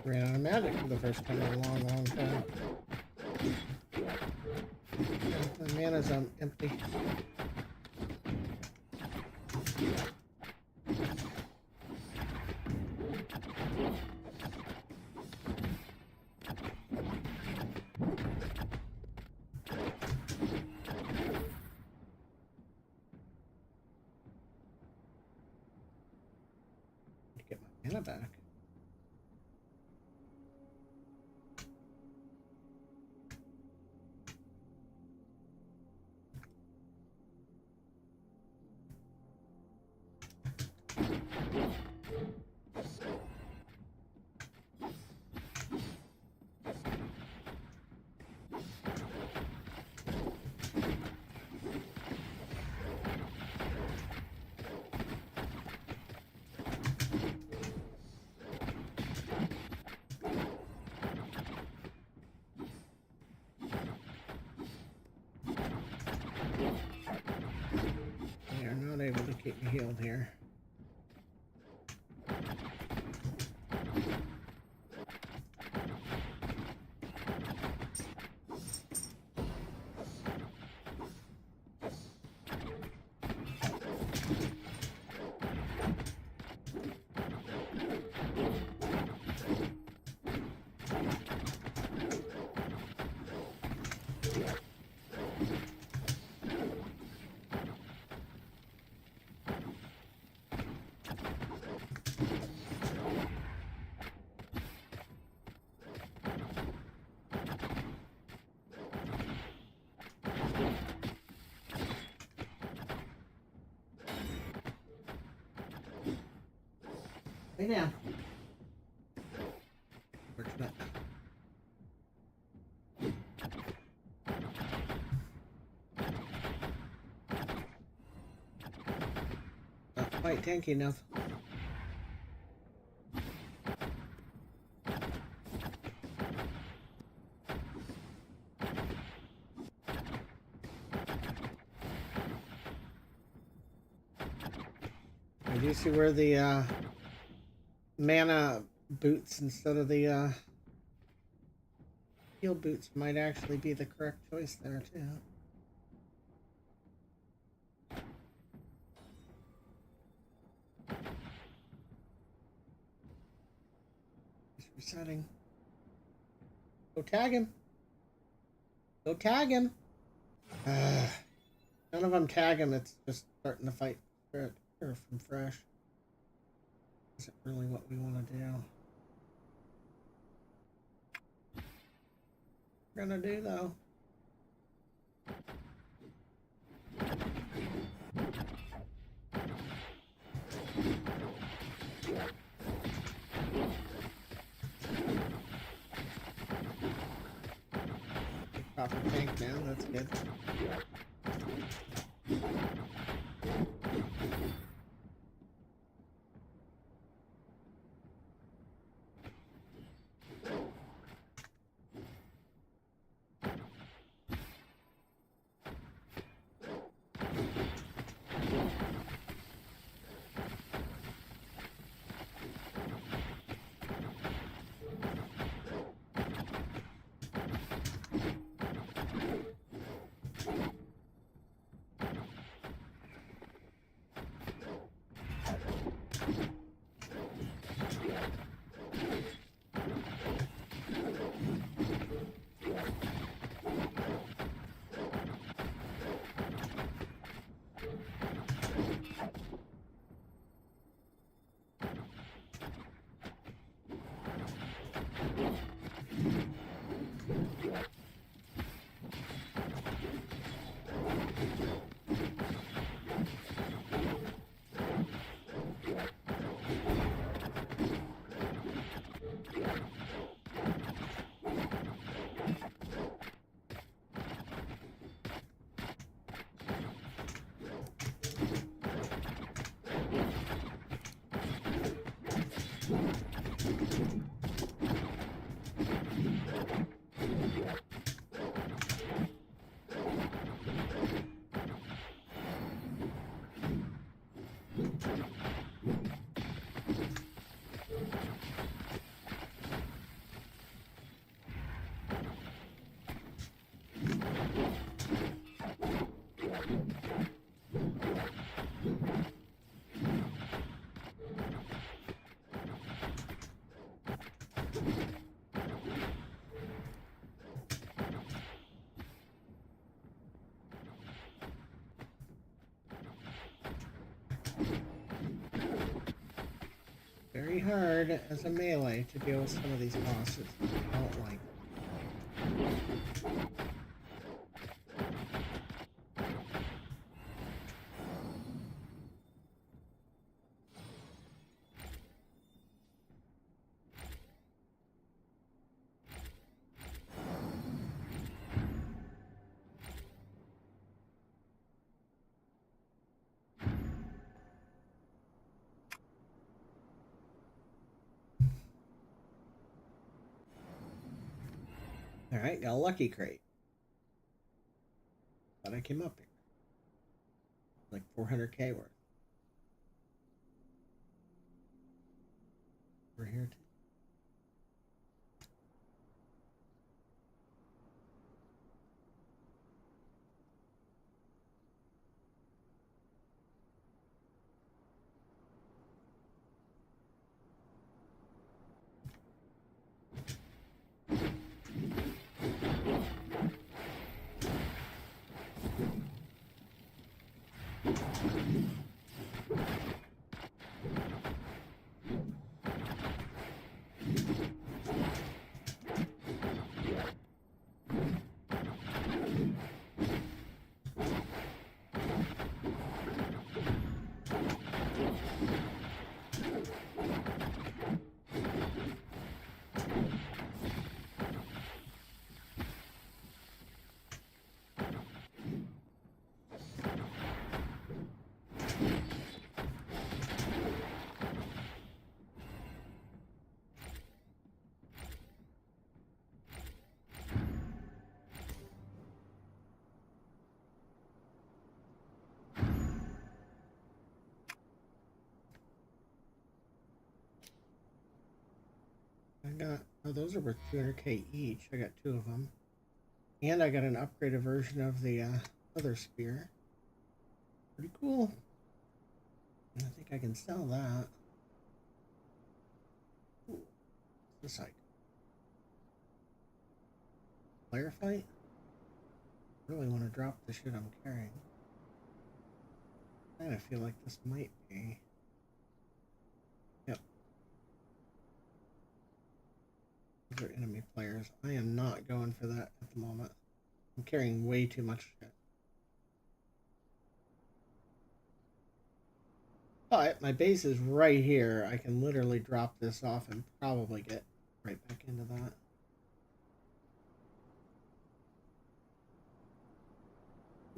Ran out of magic for the first time in a long, long time. The mana's empty. Get my mana back. They are not able to keep me healed here. Lay down. Fortunate. Not quite tanky enough. I do see where the mana boots instead of the heal boots might actually be the correct choice there too. Just resetting. Go tag him. Go tag him. None of them tag him. It's just starting to fight spirit or from fresh. Is it really what we want to do? We're gonna do though. Proper tank now, that's good. very hard as a melee to deal with some of these bosses. I don't like. Alright, got a lucky crate. Thought I came up here. Like 400k worth. We're here too. I got, oh, those are worth 200k each. I got 2 of them. And I got an upgraded version of the other spear. Pretty cool. I think I can sell that. Ooh, what's this like? Player fight? I really want to drop the shit I'm carrying. I kind of feel like this might be. Yep. These are enemy players. I am not going for that at the moment. I'm carrying way too much shit. But my base is right here. I can literally drop this off and probably get right back into that.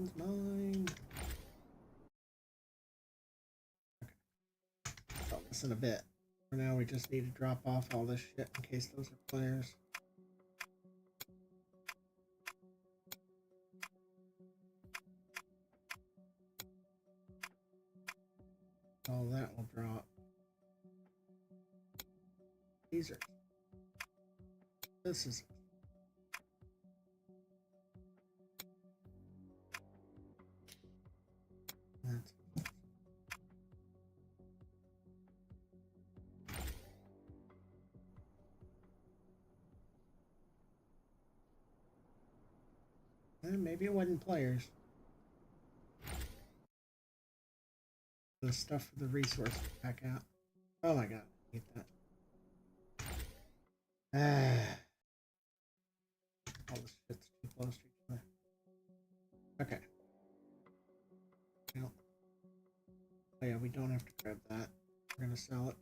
It's mine. Okay. Sell this in a bit. For now, we just need to drop off all this shit in case those are players. All that will drop. These are. This is. That's. Maybe it wasn't players. The stuff for the resource back out. Oh my god, I hate that. All this shit's too close to each other. Okay. Well, oh yeah, we don't have to grab that. We're gonna sell it.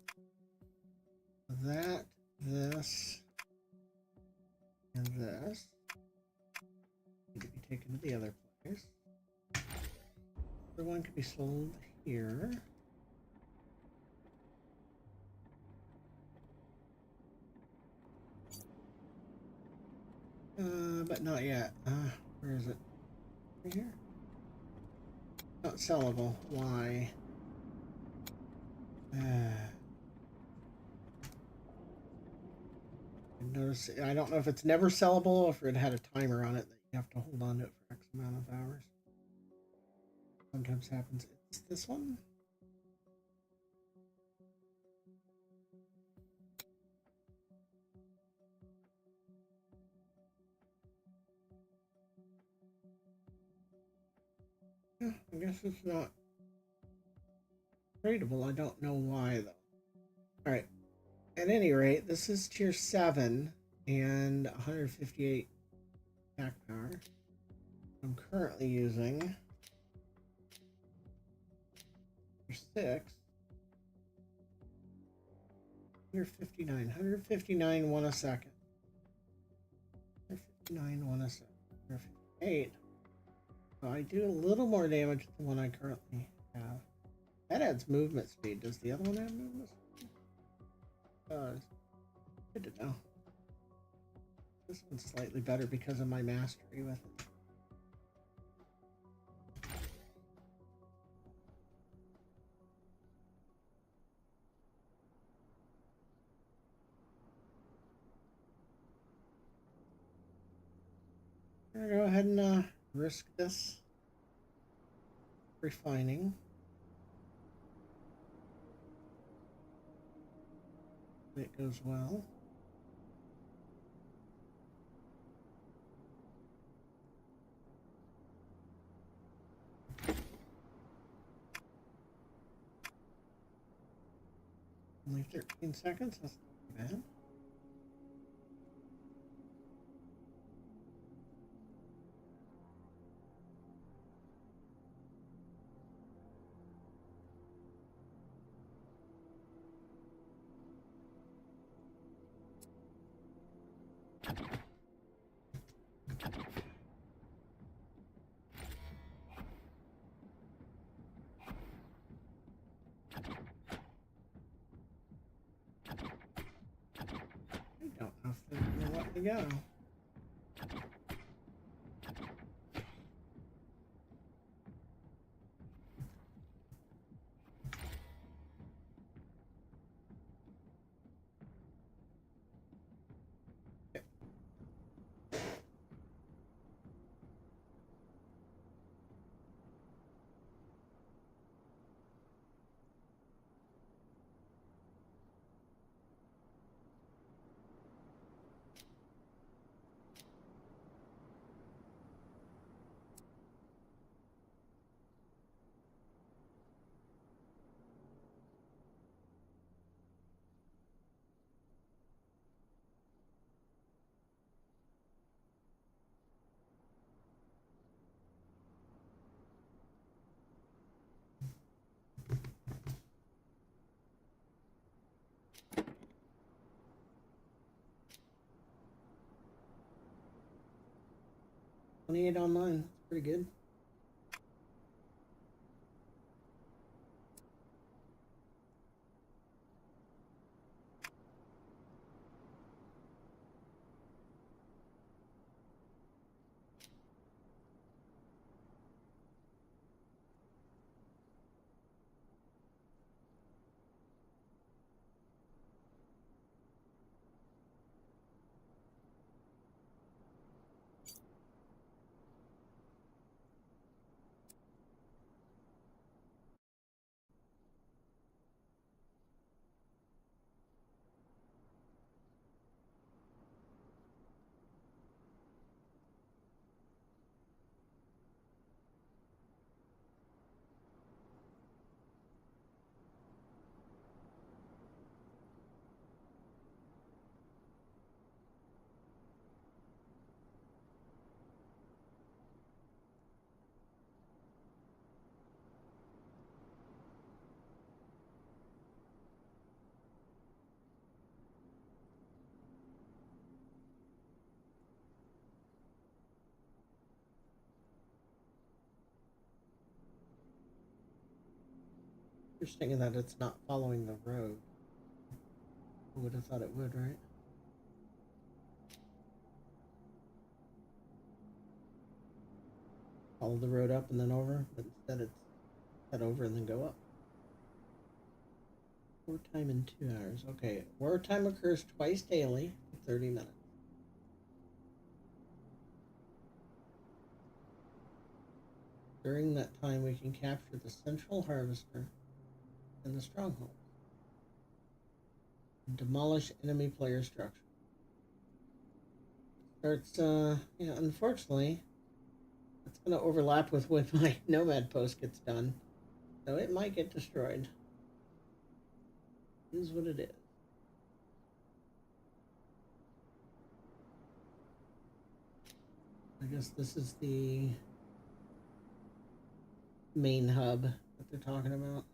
That, this, and this need to be taken to the other place. The one could be sold here. But not yet. Where is it? Right here? Not sellable. Why? Notice, I don't know if it's never sellable or if it had a timer on it that you have to hold on to it for X amount of hours. Sometimes happens. It's this one. Yeah, I guess it's not tradable. I don't know why though. All right, At any rate, this is tier 7 and 158 attack power. I'm currently using tier 6. 159, 1 a second. 159, 1 a second. 158. So I do a little more damage than the one I currently have. That adds movement speed. Does the other one have movement speed? It does. Good to know. This one's slightly better because of my mastery with it. I'm gonna go ahead and risk this refining. It goes well. Only 13 seconds, that's not too bad. I don't know if they're gonna let me go. $28 online. That's pretty good. Interesting that it's not following the road. I would have thought it would, right? Follow the road up and then over, but instead it's head over and then go up. War time in 2 hours. Okay, war time occurs twice daily for 30 minutes. During that time, we can capture the central harvester and the stronghold. Demolish enemy player structure. Starts, yeah, unfortunately, it's going to overlap with when my nomad post gets done. So it might get destroyed. It is what it is. I guess this is the main hub that they're talking about.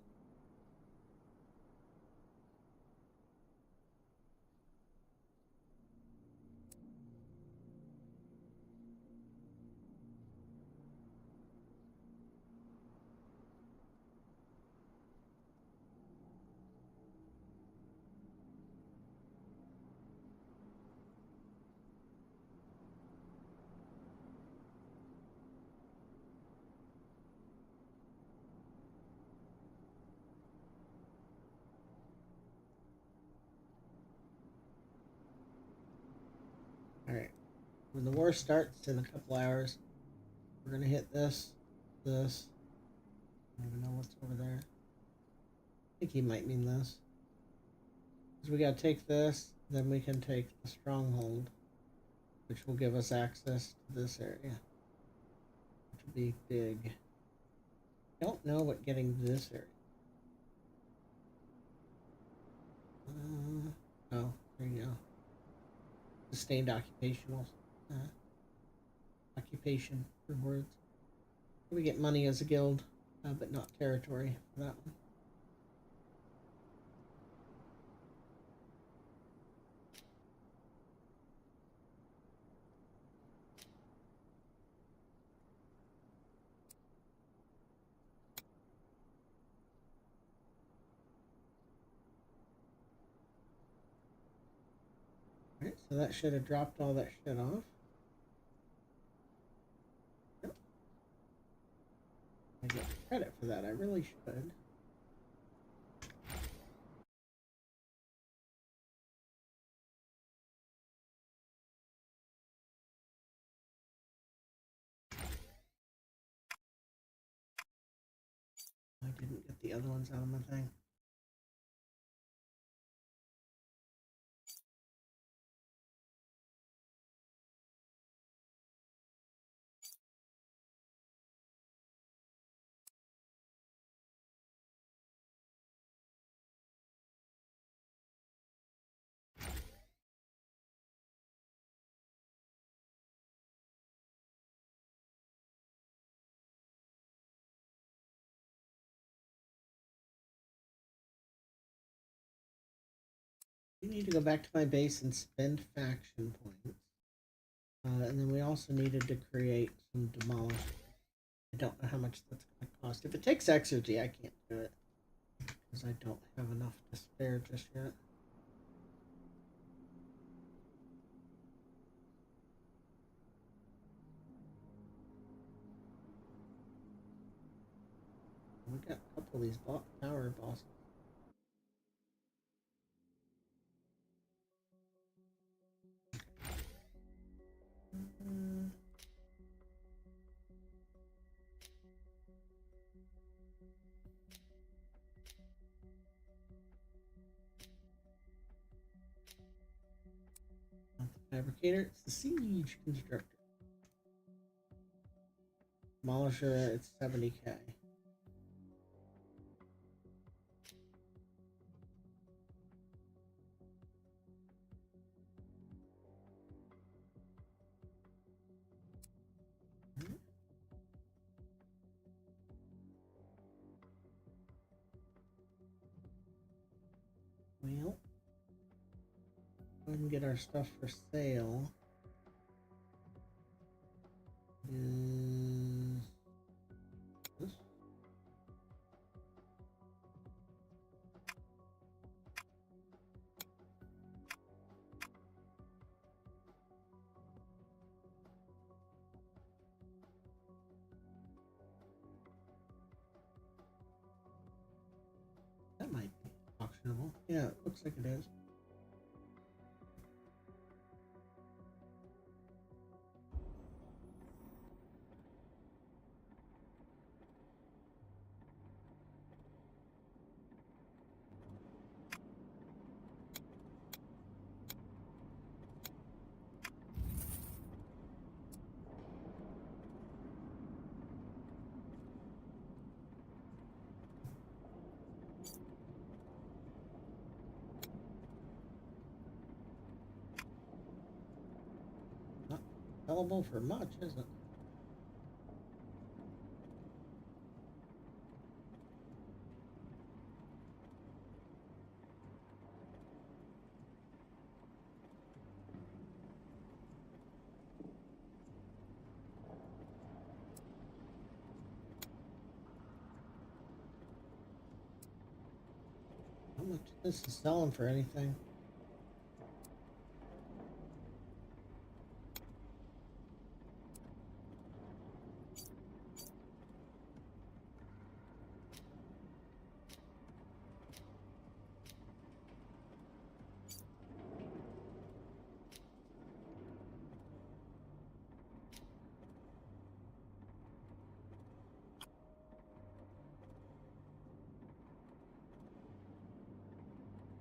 Alright. When the war starts in a couple hours, we're gonna hit this. I don't even know what's over there. I think he might mean this. Because we gotta take this, then we can take the stronghold, which will give us access to this area. Which will be big. Don't know what getting this area. Oh, there you go. Sustained occupational occupation rewards. We get money as a guild, but not territory for that one. Alright, so that should have dropped all that shit off. Yep. I get credit for that, I really should. I didn't get the other ones out of my thing. We need to go back to my base and spend faction points. And then we also needed to create some demolish. I don't know how much that's going to cost. If it takes exergy, I can't do it. Because I don't have enough to spare just yet. We got a couple of these power bosses. Not the fabricator, it's the siege constructor. Demolisher, it's 70k. Well, go ahead and get our stuff for sale. This? That might be auctionable. Yeah, it looks like it is. sellable for much, is it? How much this is selling for anything?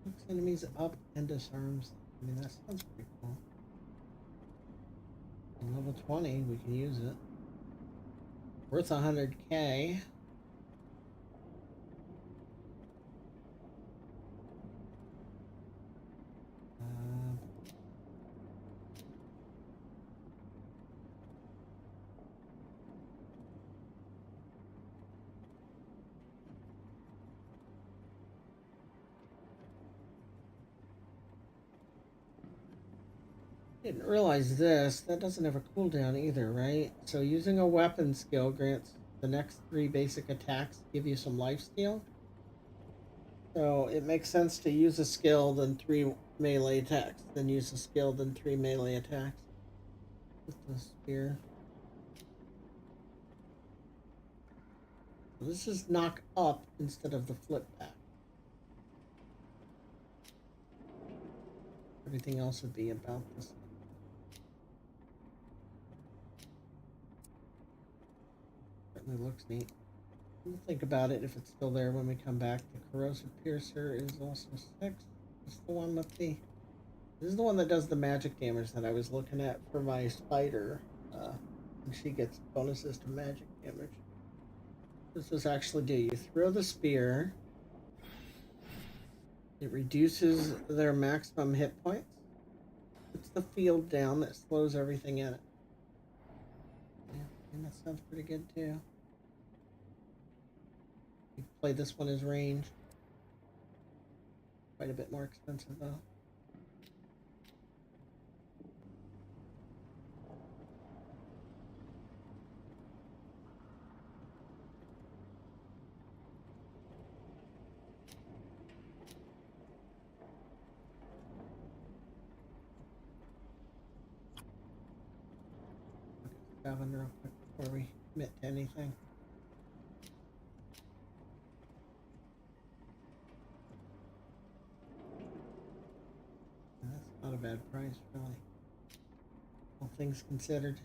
Looks enemies up and disarms. I mean, that sounds pretty cool. And level 20, we can use it. Worth 100k. Didn't realize this. That doesn't have a cooldown either, right? So using a weapon skill grants the next 3 basic attacks give you some lifesteal. So it makes sense to use a skill, then 3 melee attacks, then use a skill, then 3 melee attacks with the spear. So this is knock up instead of the flip back. Everything else would be about this. Certainly looks neat. We'll think about it if it's still there when we come back. The corrosive piercer is also 6. This is the one with the. This is the one that does the magic damage that I was looking at for my spider. And she gets bonuses to magic damage. What does this actually do? You throw the spear. It reduces their maximum hit points. Puts the field down. That slows everything in it. Yeah, and that sounds pretty good too. You play this one as range. Quite a bit more expensive though. Seven real quick before we commit to anything. That's not a bad price, really. All things considered.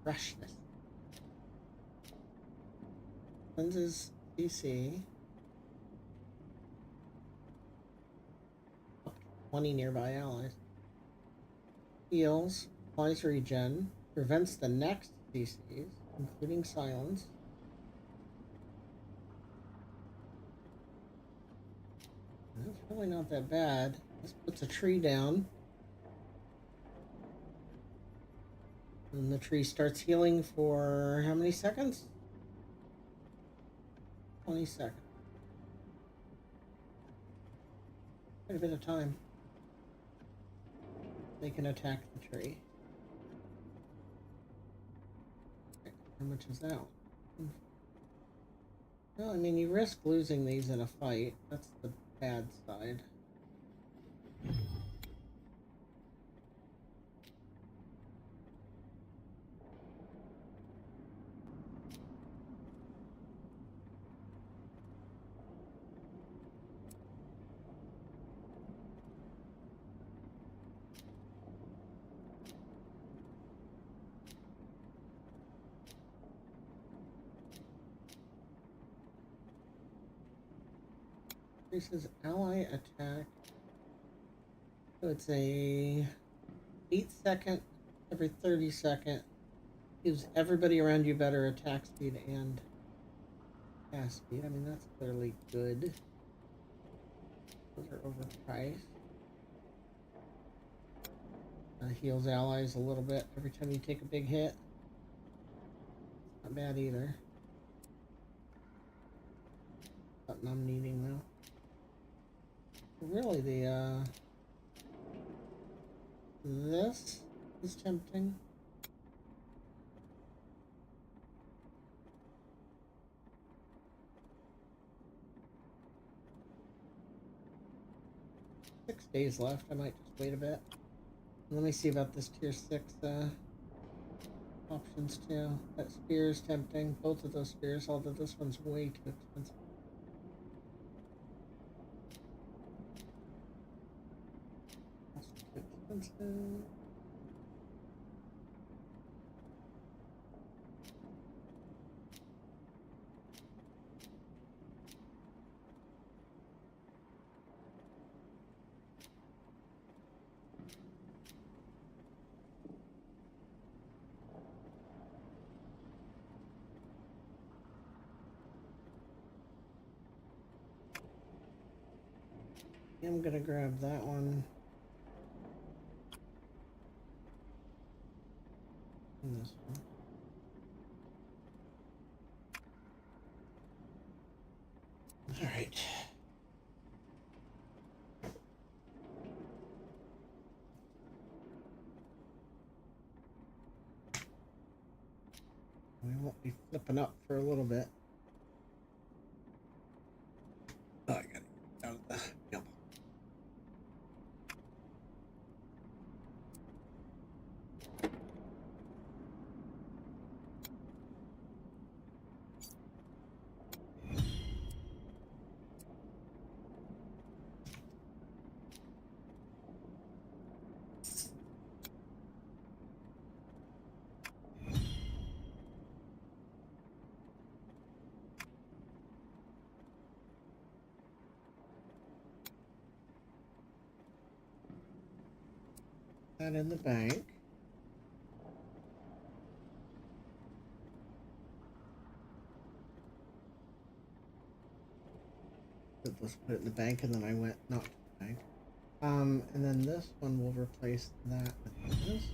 Freshness. Cleanses CC. 20 nearby allies. Heals. Applies regen. Prevents the next CCs, including silence. That's really not that bad. This puts a tree down. And the tree starts healing for how many seconds? 20 seconds. Quite a bit of time. They can attack the tree. How much is that? Well, I mean, you risk losing these in a fight. That's the bad side. Increases ally attack. So it's a 8-second every 30-second. Gives everybody around you better attack speed and cast speed. I mean, that's clearly good. Those are overpriced. Heals allies a little bit every time you take a big hit. Not bad either. Something I'm needing though. Really, this is tempting. Six days left. I might just wait a bit. Let me see about this tier 6 options too. That spear is tempting. Both of those spears, although this one's way too expensive. Also too expensive. I'm gonna grab that one. And this one. All right. We won't be flipping up for a little bit. Oh, I gotta get out of the jump. That in the bank. Let's put it in the bank, and then I went not to the bank. And then this one will replace that with this.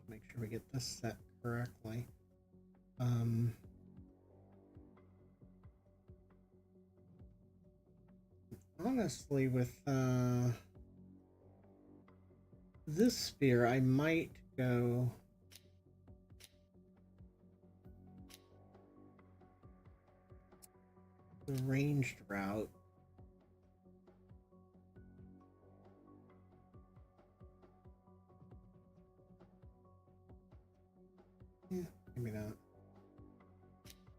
Make sure we get this set correctly. Honestly, with this spear, I might go the ranged route. Yeah, maybe not.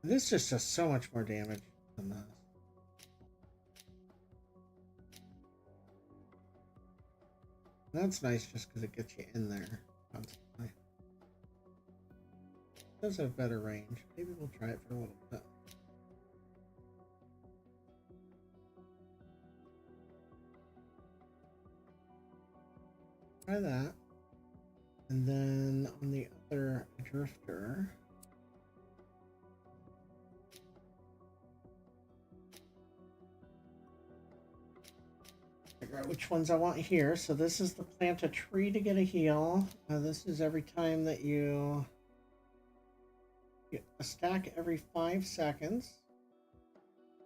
This just does so much more damage than this. That's nice just because it gets you in there constantly. It does have better range. Maybe we'll try it for a little bit. Try that. And then on the other drifter, figure out which ones I want here. So this is the plant a tree to get a heal. This is every time that you get a stack every 5 seconds.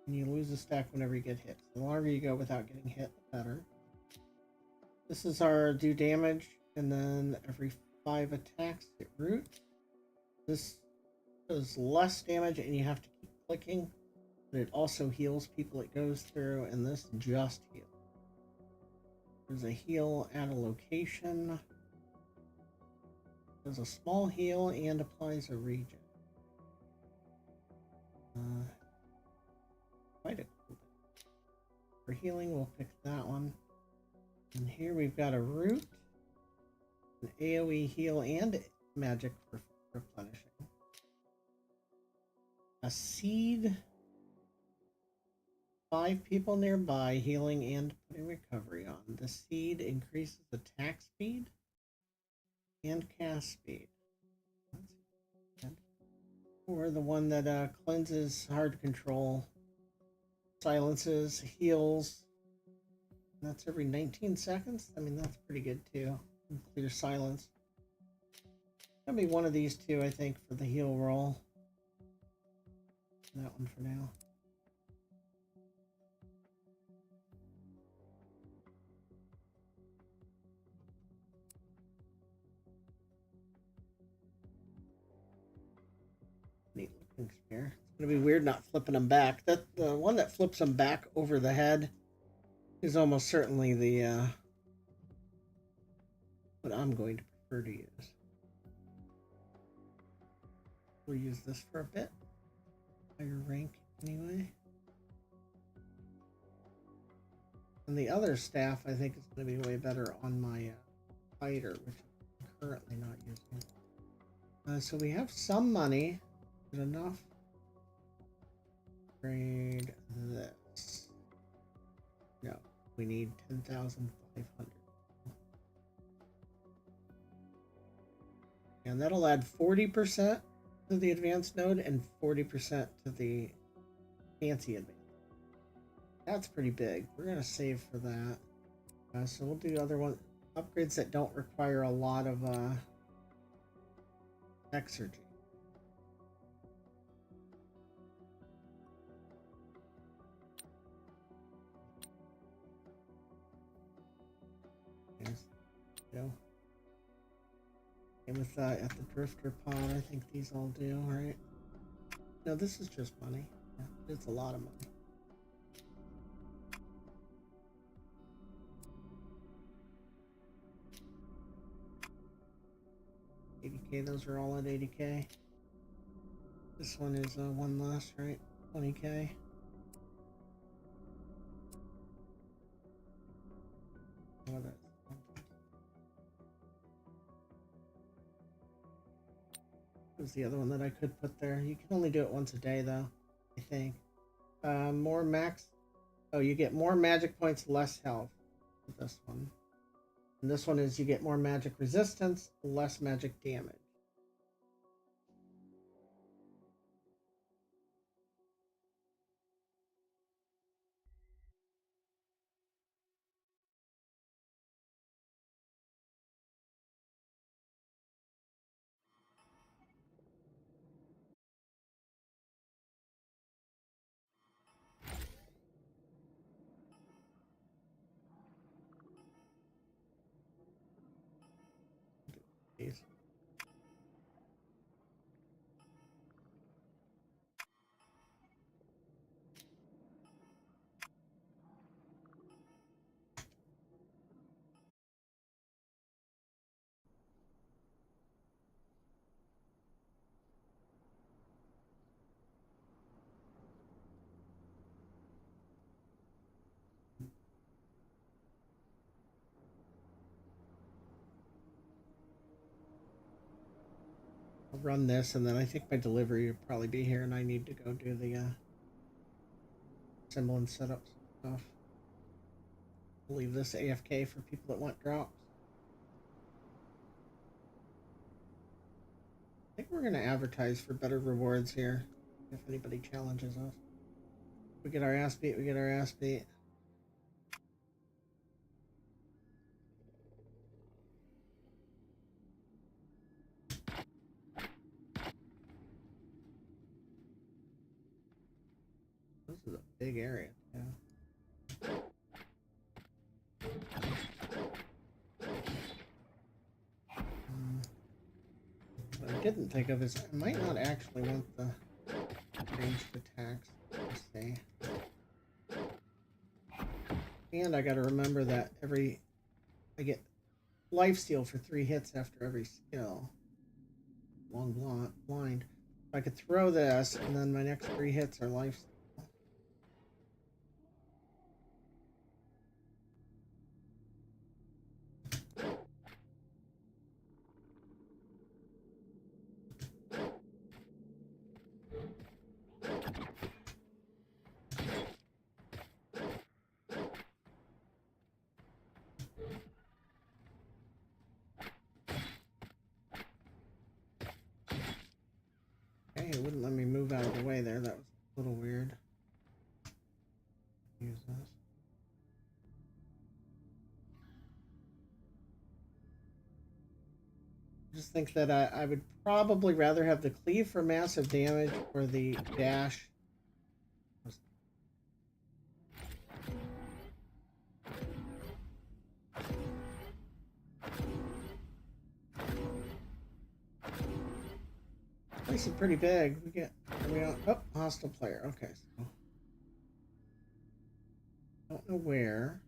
And you lose a stack whenever you get hit. So the longer you go without getting hit, the better. This is our do damage, and then every 5 attacks it roots. This does less damage, and you have to keep clicking, but it also heals people it goes through, and this just heals. There's a heal at a location. Does a small heal and applies a regen. Quite a cool bit. For healing, we'll pick that one. And here we've got a root, an AoE heal, and magic for replenishing. A seed. 5 people nearby, healing and putting recovery on. The seed increases attack speed and cast speed. Or the one that cleanses, hard to control, silences, heals. That's every 19 seconds. I mean, that's pretty good too. And clear silence. That'll be one of these two, I think, for the heal roll. That one for now. Neat looking spear. It's gonna be weird not flipping them back. That the one that flips them back over the head is almost certainly the what I'm going to prefer to use. We'll use this for a bit. Higher rank anyway. And the other staff I think is going to be way better on my fighter, which I'm currently not using. So we have some money. Is it enough? Trade this. No, we need 10,500. And that'll add 40% to the advanced node and 40% to the fancy advanced. That's pretty big. We're going to save for that. So we'll do other one upgrades that don't require a lot of exergy. Go. And with at the drifter pod, I think these all do, right? No, this is just money. Yeah, it's a lot of money. $80K, those are all at 80K. This one is one less, right? 20K. Oh, that's was the other one that I could put there. You can only do it once a day, though, I think. More max. Oh, you get more magic points, less health with this one. And this one is you get more magic resistance, less magic damage. These. I'll run this, and then I think my delivery will probably be here, and I need to go do the semblance setup stuff. I'll leave this AFK for people that want drops. I think we're going to advertise for better rewards here, if anybody challenges us. We get our ass beat, we get our ass beat. This is a big area, yeah. didn't think of is I might not actually want the ranged attacks. Let's see. And I gotta remember that I get lifesteal for 3 hits after every skill. Long blind. I could throw this, and then my next 3 hits are lifesteal. Okay, it wouldn't let me move out of the way there. That was a little weird. Use this. I just think that I would probably rather have the cleave for massive damage or the dash. Place is pretty big. Are we on? Oh, hostile player. Okay, so don't know where.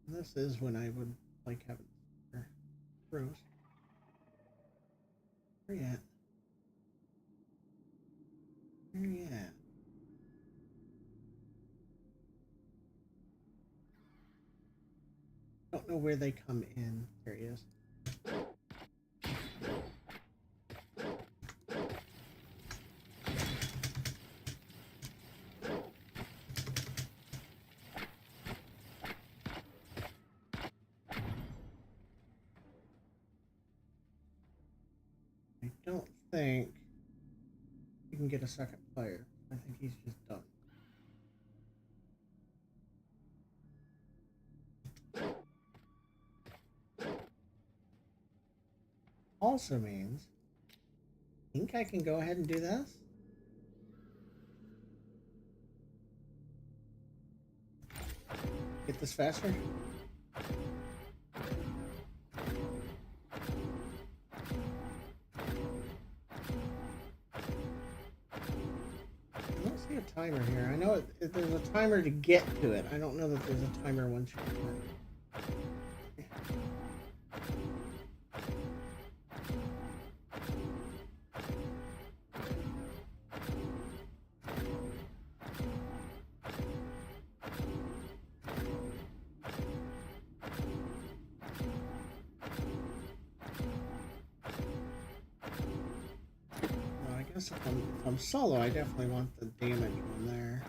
And this is when I would like having Bruce. Where you at? Where you at? Don't know where they come in. There he is. I don't think you can get a second player. I think he's just done. Also means I think I can go ahead and do this. Get this faster. I don't see a timer here. I know there's a timer to get to it. I don't know that there's a timer once you get it. If I'm solo, I definitely want the damage one there.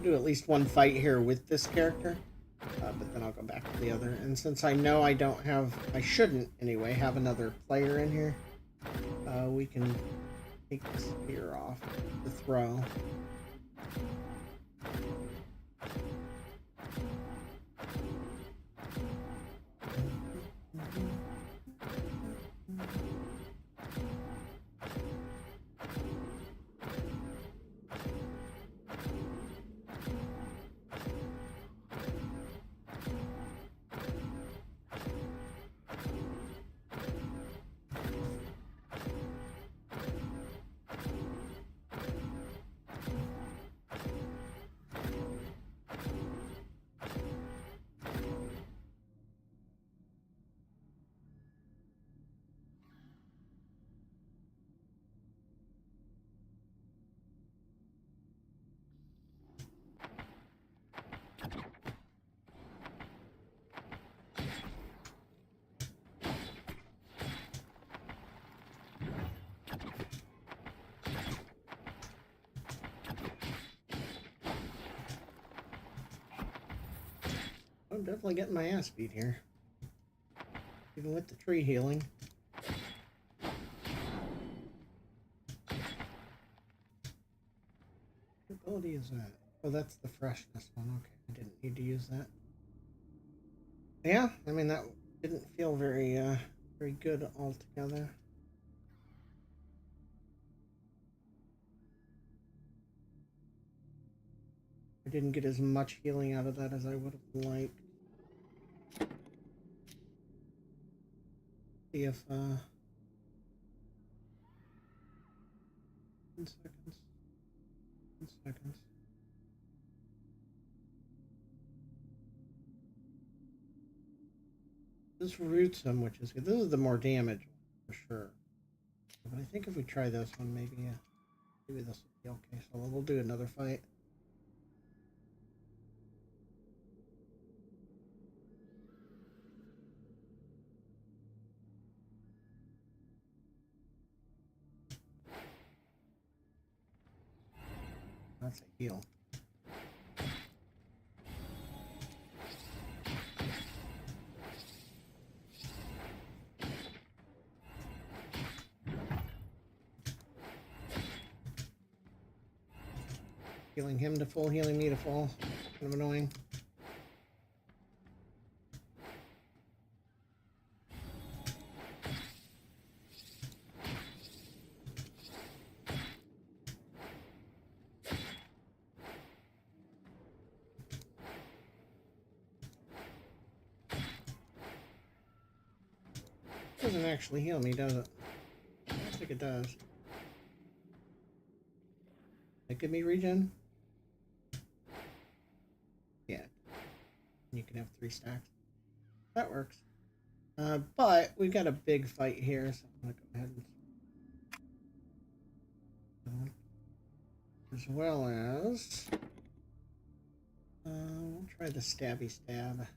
Do at least one fight here with this character, but then I'll go back to the other. And since I know I shouldn't anyway, have another player in here, we can take the spear off the throw. I'm definitely getting my ass beat here. Even with the tree healing. What ability is that? Oh, that's the freshness one. Okay, I didn't need to use that. Yeah, I mean, that didn't feel very, very good altogether. I didn't get as much healing out of that as I would have liked. See if, 10 seconds. 10 seconds. This roots him, which is good. This is the more damage for sure. But I think if we try this one, maybe this will be okay. So we'll do another fight. That's a heal. Healing him to full, healing me to full. Kind of annoying. Doesn't actually heal me, does it? I don't think it does. It give me regen? Yeah. You can have 3 stacks. That works. But we've got a big fight here, so I'm gonna go ahead and as well as we'll try the stabby stab.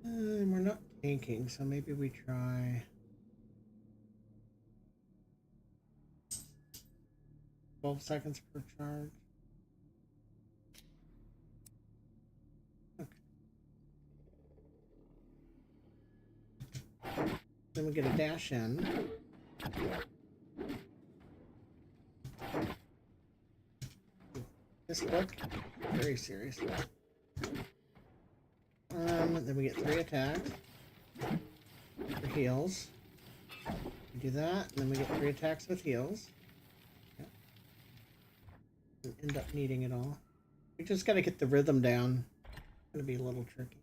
And we're not tanking, so maybe we try 12 seconds per charge. Okay. Then we get a dash in. This look very serious. Then we get 3 attacks for heals. We do that, and then we get 3 attacks with heals. Yep. And end up needing it all. We just gotta get the rhythm down. It's gonna be a little tricky.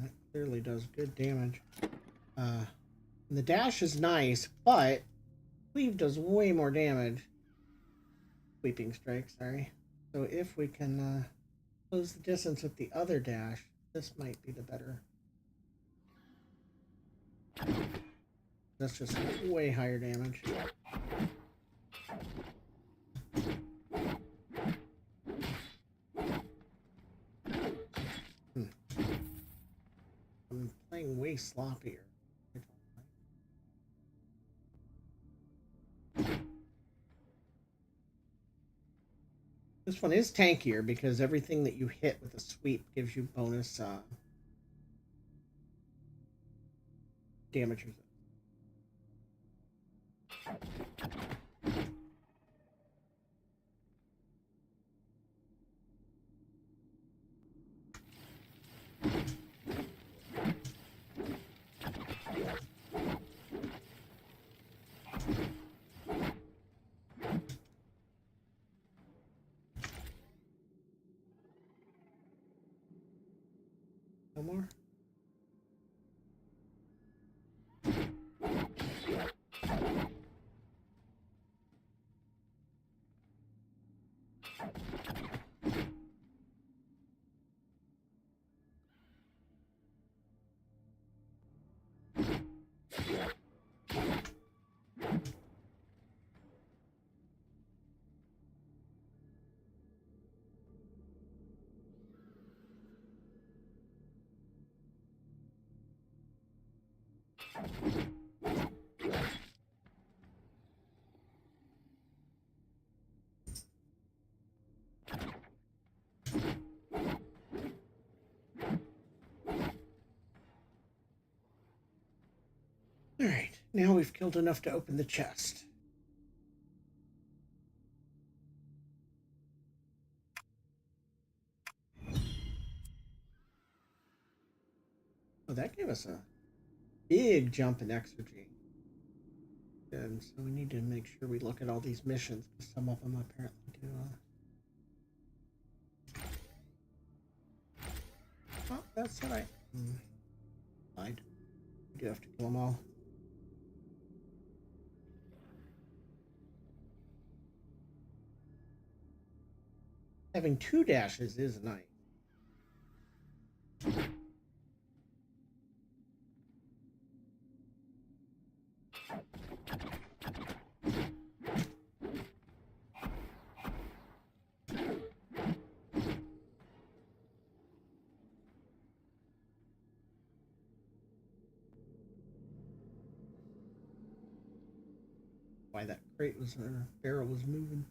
That clearly does good damage. The dash is nice, but cleave does way more damage. Sweeping strike, sorry. So if we can close the distance with the other dash, this might be the better. That's just way higher damage. I'm playing way sloppier. This one is tankier because everything that you hit with a sweep gives you bonus damage. No more? Alright, now we've killed enough to open the chest. Oh, that gave us a big jump in exergy. And so we need to make sure we look at all these missions, because some of them apparently do. Oh, that's alright. Lied. We do have to kill them all. Having 2 dashes is nice. Why that crate was, or barrel was moving.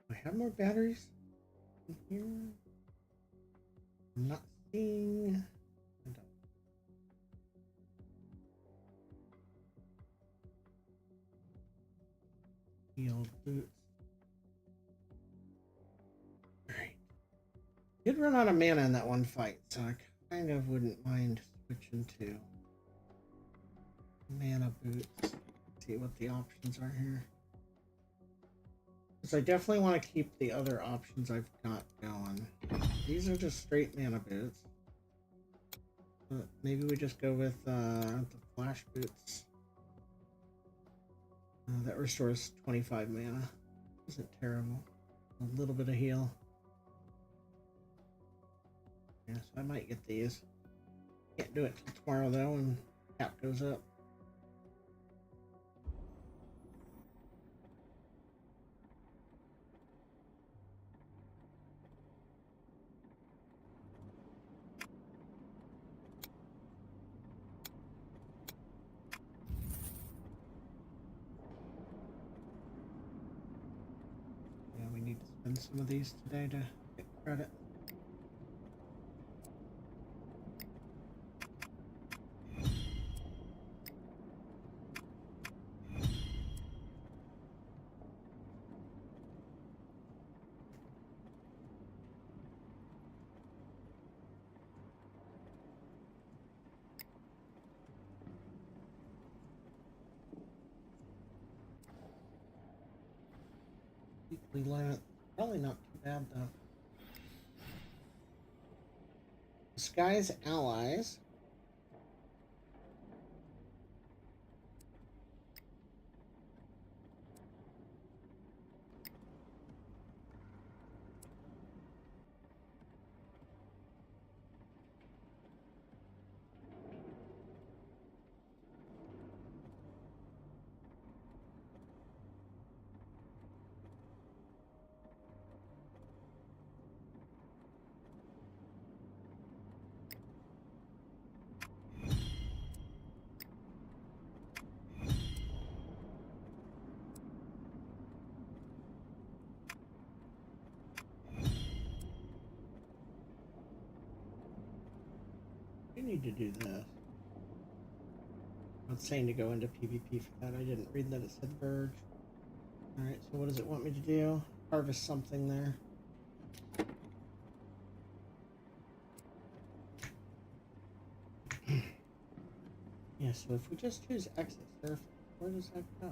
Do I have more batteries in here? I'm not seeing. I don't. Heal boots. Alright. Did run out of mana in that one fight, so I kind of wouldn't mind switching to mana boots. See what the options are here. Because I definitely want to keep the other options I've got going. These are just straight mana boots. But maybe we just go with the flash boots. That restores 25 mana. Isn't terrible. A little bit of heal. Yes, I might get these. Can't do it till tomorrow though, and cap goes up. Yeah, we need to spend some of these today to get credit. We learn probably not too bad though. Disguise allies. You need to do this. I'm not saying to go into PvP for that. I didn't read that it said Verge. Alright, so what does it want me to do? Harvest something there. Yeah, so if we just choose exit surface, where does that go?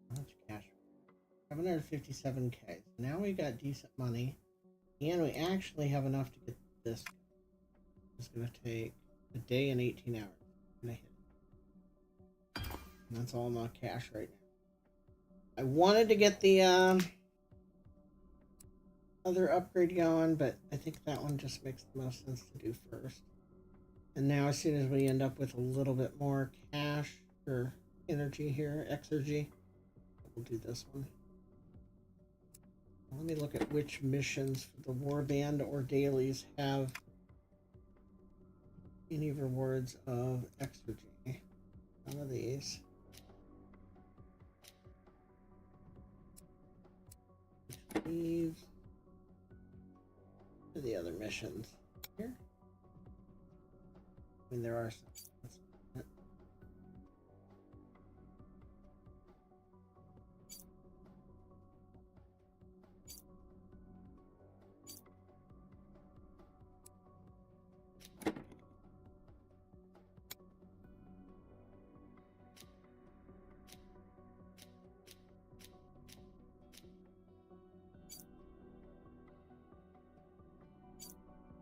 How much cash? 757k. So now we got decent money. And we actually have enough to get this. It's going to take a day and 18 hours. I'm going to hit it. And that's all my cash right now. I wanted to get the other upgrade going, but I think that one just makes the most sense to do first. And now as soon as we end up with a little bit more cash or energy here, exergy, we'll do this one. Let me look at which missions for the warband or dailies have any rewards of exergy. None of these. Which leaves to the other missions here. I mean, there are some.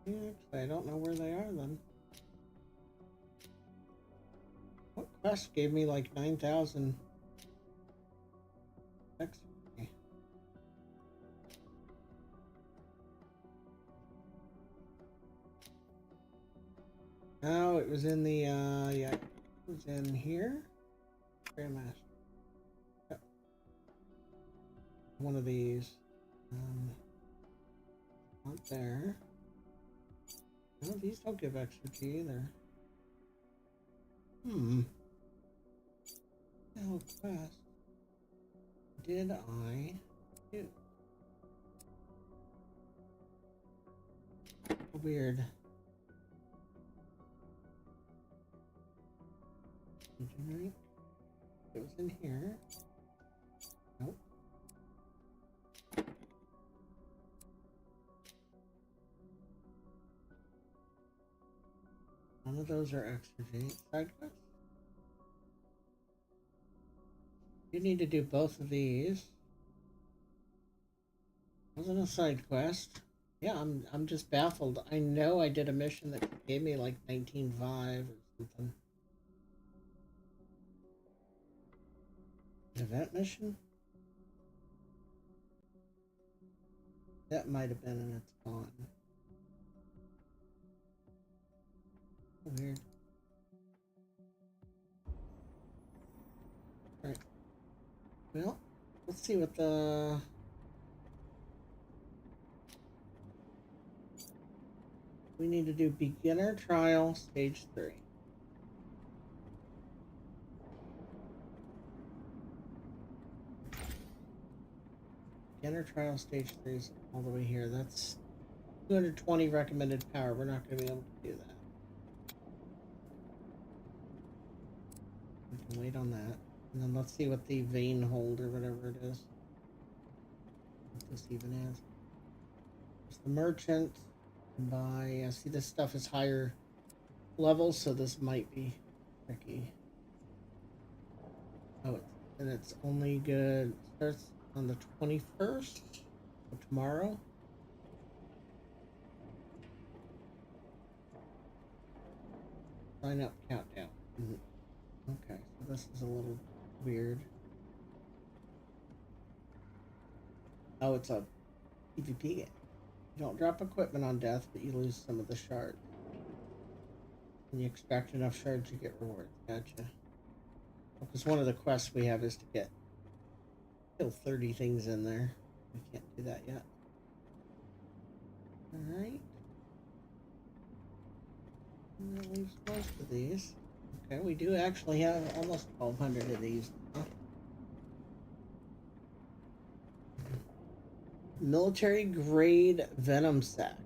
Yeah, actually, I don't know where they are then. What quest gave me like 9,000 extra? Oh, it was in the, yeah, it was in here. Grandmaster. Yep. One of these. Not there. No, these don't give extra G either. No quest did I do? Weird. Engineering. It was in here. Nope. None of those are extra G. Side quests? You need to do both of these. Wasn't a side quest. Yeah, I'm just baffled. I know I did a mission that gave me like 19.5 or something. An event mission? That might have been and it's gone. Weird. Alright. Well, let's see what the... We need to do beginner trial stage 3. Beginner trial stage 3 is all the way here. That's 220 recommended power. We're not going to be able to do that. We can wait on that. And then let's see what the vein hold or whatever it is. What this even is. There's the merchant. buy. Yeah, see, this stuff is higher level, so this might be tricky. Oh, and it's only good. Starts on the 21st of tomorrow. Sign up countdown. Okay, so this is a little weird. Oh, it's a PvP game. You don't drop equipment on death, but you lose some of the shards. When you extract enough shards, you get rewards. Gotcha. Because one of the quests we have is to kill 30 things in there. We can't do that yet. Alright. That leaves most of these. Okay, we do actually have almost 1,200 of these. Military grade venom sac.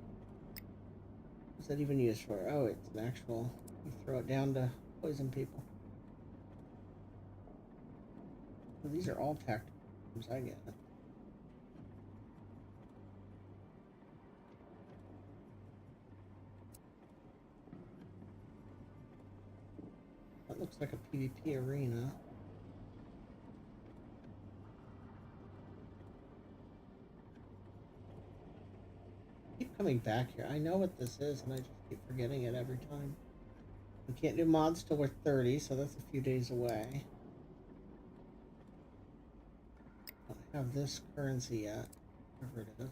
What's that even used for? Oh, it's an actual. You throw it down to poison people. Well, these are all tactical. I get it. That looks like a PvP arena. I keep coming back here. I know what this is, and I just keep forgetting it every time. We can't do mods till we're 30, so that's a few days away. I don't have this currency yet, whatever it is.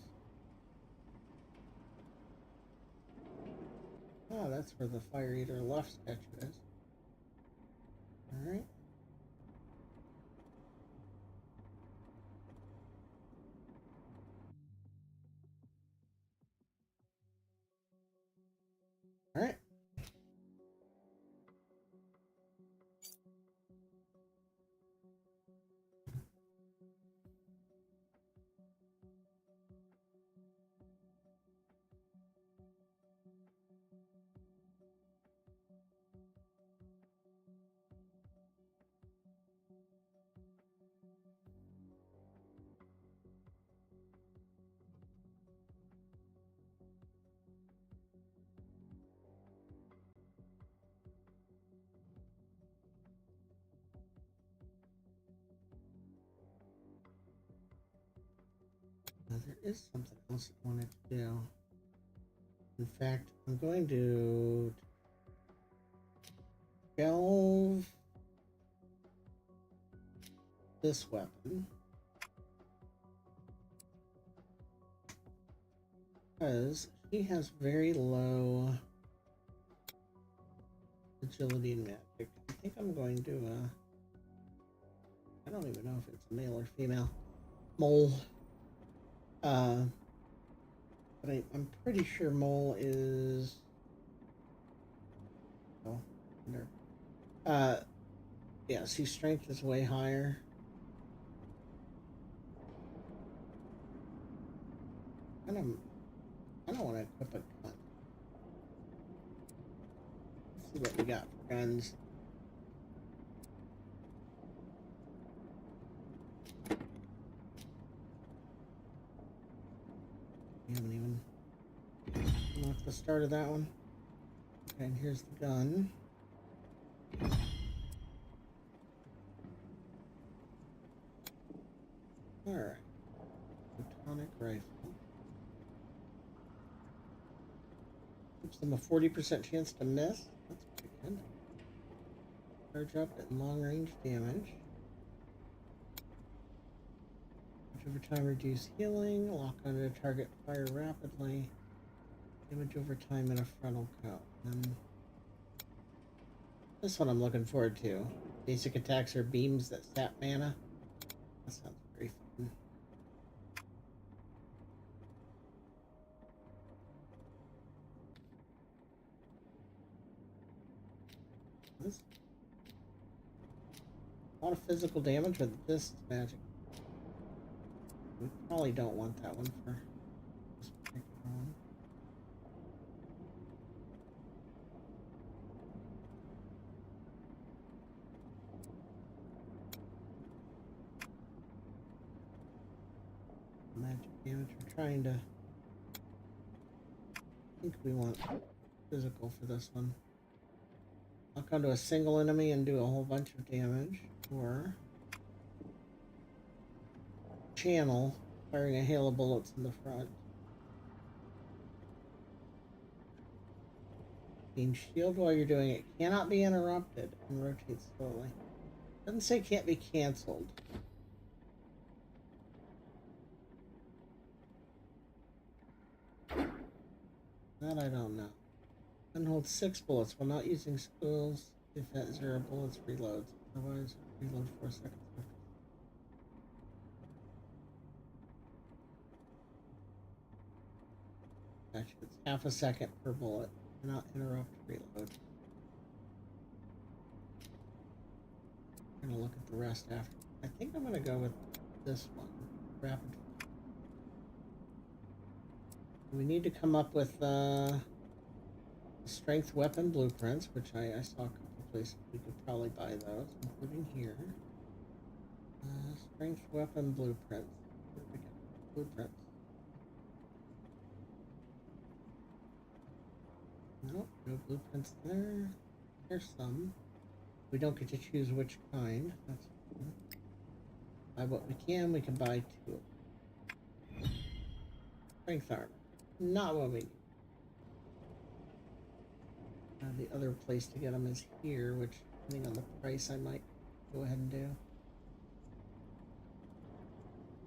Oh, that's where the Fire Eater left statue is. Alright. Alright. Now, there is something else I wanted to do. In fact, I'm going to shelve this weapon because she has very low agility and magic. I think I'm going to I don't even know if it's a male or female mole. But I'm pretty sure mole is. Oh, no. Yeah, see, strength is way higher. I don't want to equip a gun. Let's see what we got for guns. We haven't even unlocked the start of that one. Okay, and here's the gun. Alright. Photonic rifle. Gives them a 40% chance to miss. That's pretty good. Charge up at long range damage. Over time, reduce healing. Lock onto a target, fire rapidly. Damage over time in a frontal count. And this one I'm looking forward to. Basic attacks are beams that sap mana. That sounds very fun. This, a lot of physical damage, but this is magic. We probably don't want that one for this particular one. Magic damage. We're trying to think we want physical for this one. Lock onto a single enemy and do a whole bunch of damage, or channel, firing a hail of bullets in the front. Being shield while you're doing it. Cannot be interrupted and rotate slowly. Doesn't say can't be cancelled. That I don't know. And hold 6 bullets while not using spools. If at 0 bullets, reloads. Otherwise, reload 4 seconds. Actually, it's half a second per bullet. Not interrupt reload. I'm gonna look at the rest after. I think I'm gonna go with this one. Rapid. We need to come up with strength weapon blueprints, which I saw a couple places we could probably buy those, including here. Strength weapon blueprints. Where we get blueprints? Nope, no blueprints there. There's some. We don't get to choose which kind. That's fine. Buy what we can. We can buy 2. Strength armor. Not what we need. The other place to get them is here, which, depending on the price, I might go ahead and do.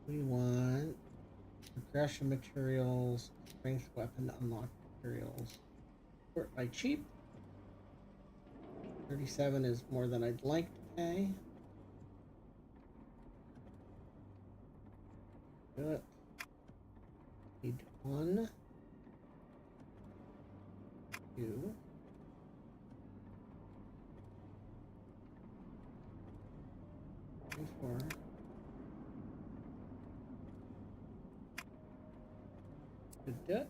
We want progression materials, strength weapon, unlock materials. Sort by cheap. 37 is more than I'd like to pay. Do it. Need 1, 2. 4. Good duck.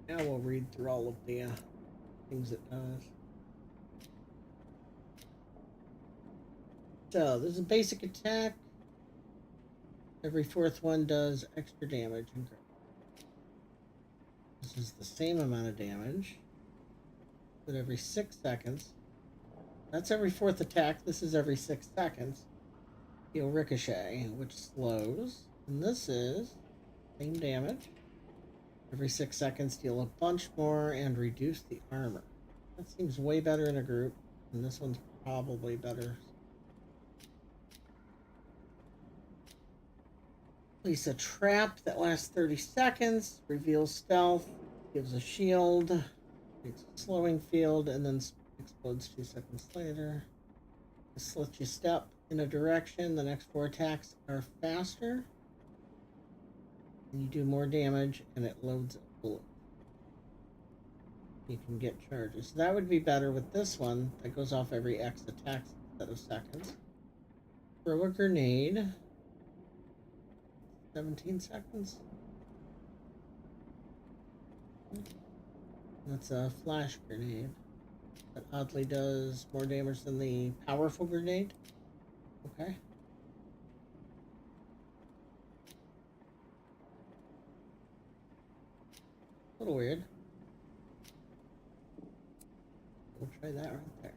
Now we'll read through all of the things it does. So, this is a basic attack. Every 4th one does extra damage. This is the same amount of damage. But every 6 seconds. That's every 4th attack. This is every 6 seconds. Heal ricochet, which slows. And this is same damage. Every 6 seconds, deal a bunch more and reduce the armor. That seems way better in a group, and this one's probably better. Place a trap that lasts 30 seconds, reveals stealth, gives a shield, creates a slowing field, and then explodes 2 seconds later. This lets you step in a direction. The next 4 attacks are faster. And you do more damage, and it loads a bullet. You can get charges. So that would be better with this one. That goes off every X attacks instead of seconds. Throw a grenade. 17 seconds. That's a flash grenade. That oddly does more damage than the powerful grenade. Okay. A little weird. We'll try that right there.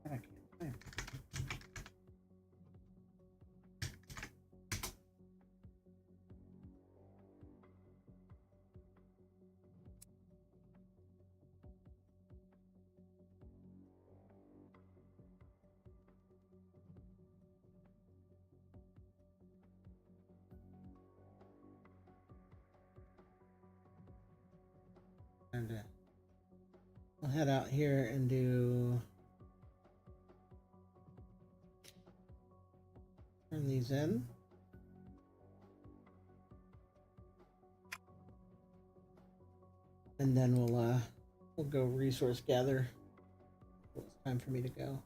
I can't find it. And we'll head out here and turn these in. And then we'll go resource gather. Well, it's time for me to go.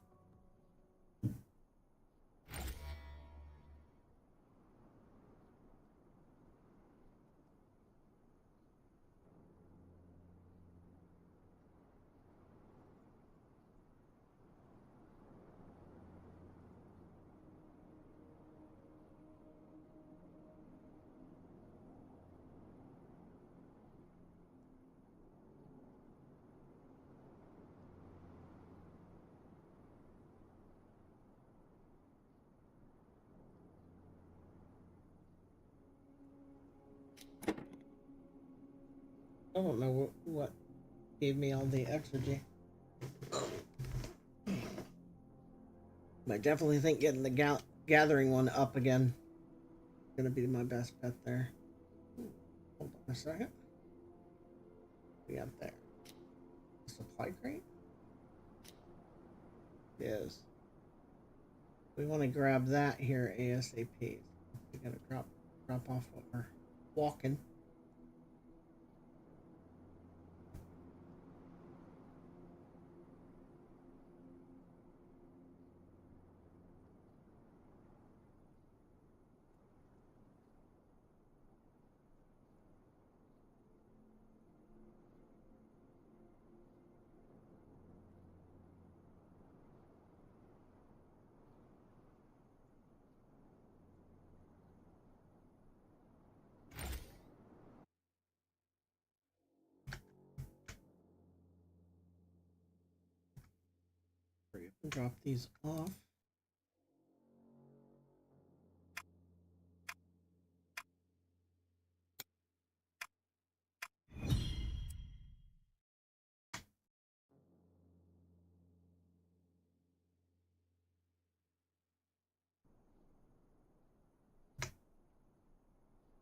I don't know what gave me all the exergy. I definitely think getting the gathering one up again is gonna be my best bet there. Hold on a second. We got there. Supply crate? It is. We want to grab that here ASAP. We gotta drop off what we're walking. Drop these off.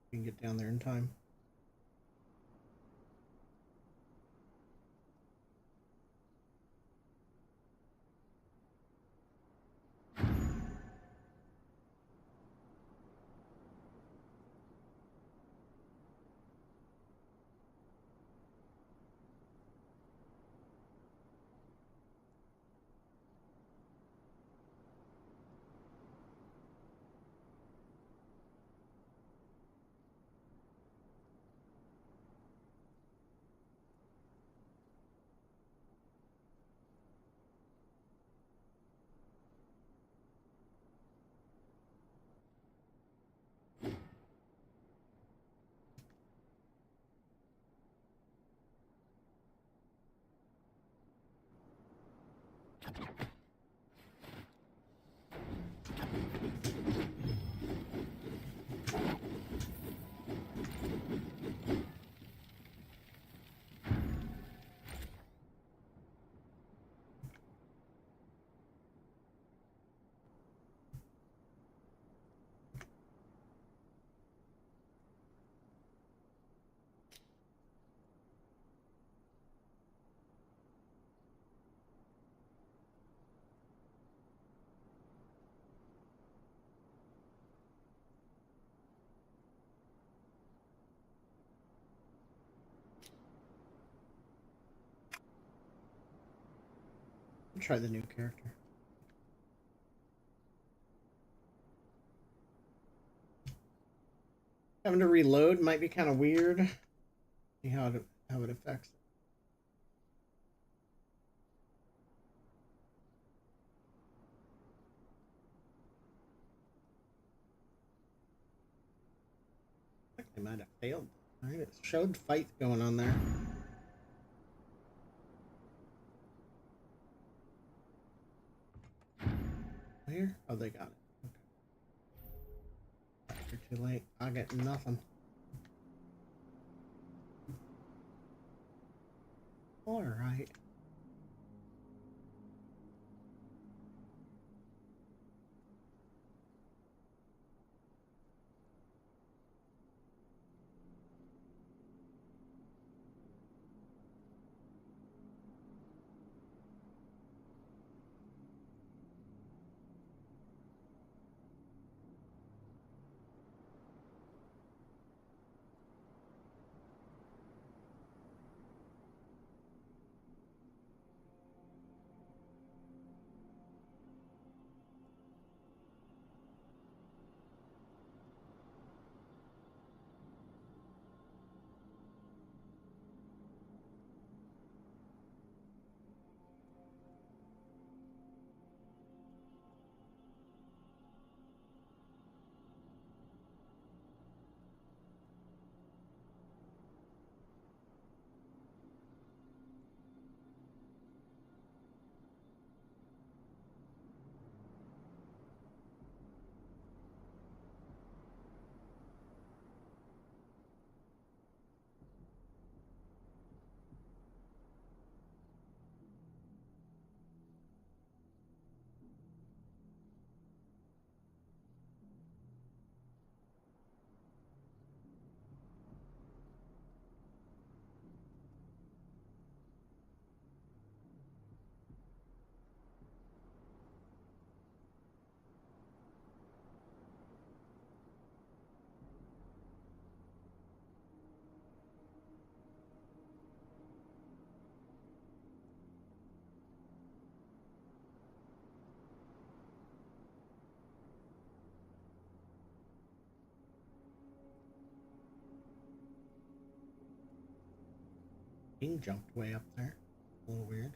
We can get down there in time. try the new character. Having to reload might be kind of weird. See how it affects it. I think they might have failed. All right, it showed fight going on there. Where? Oh, they got it. Okay. You're too late. I get nothing. All right. King jumped way up there. A little weird.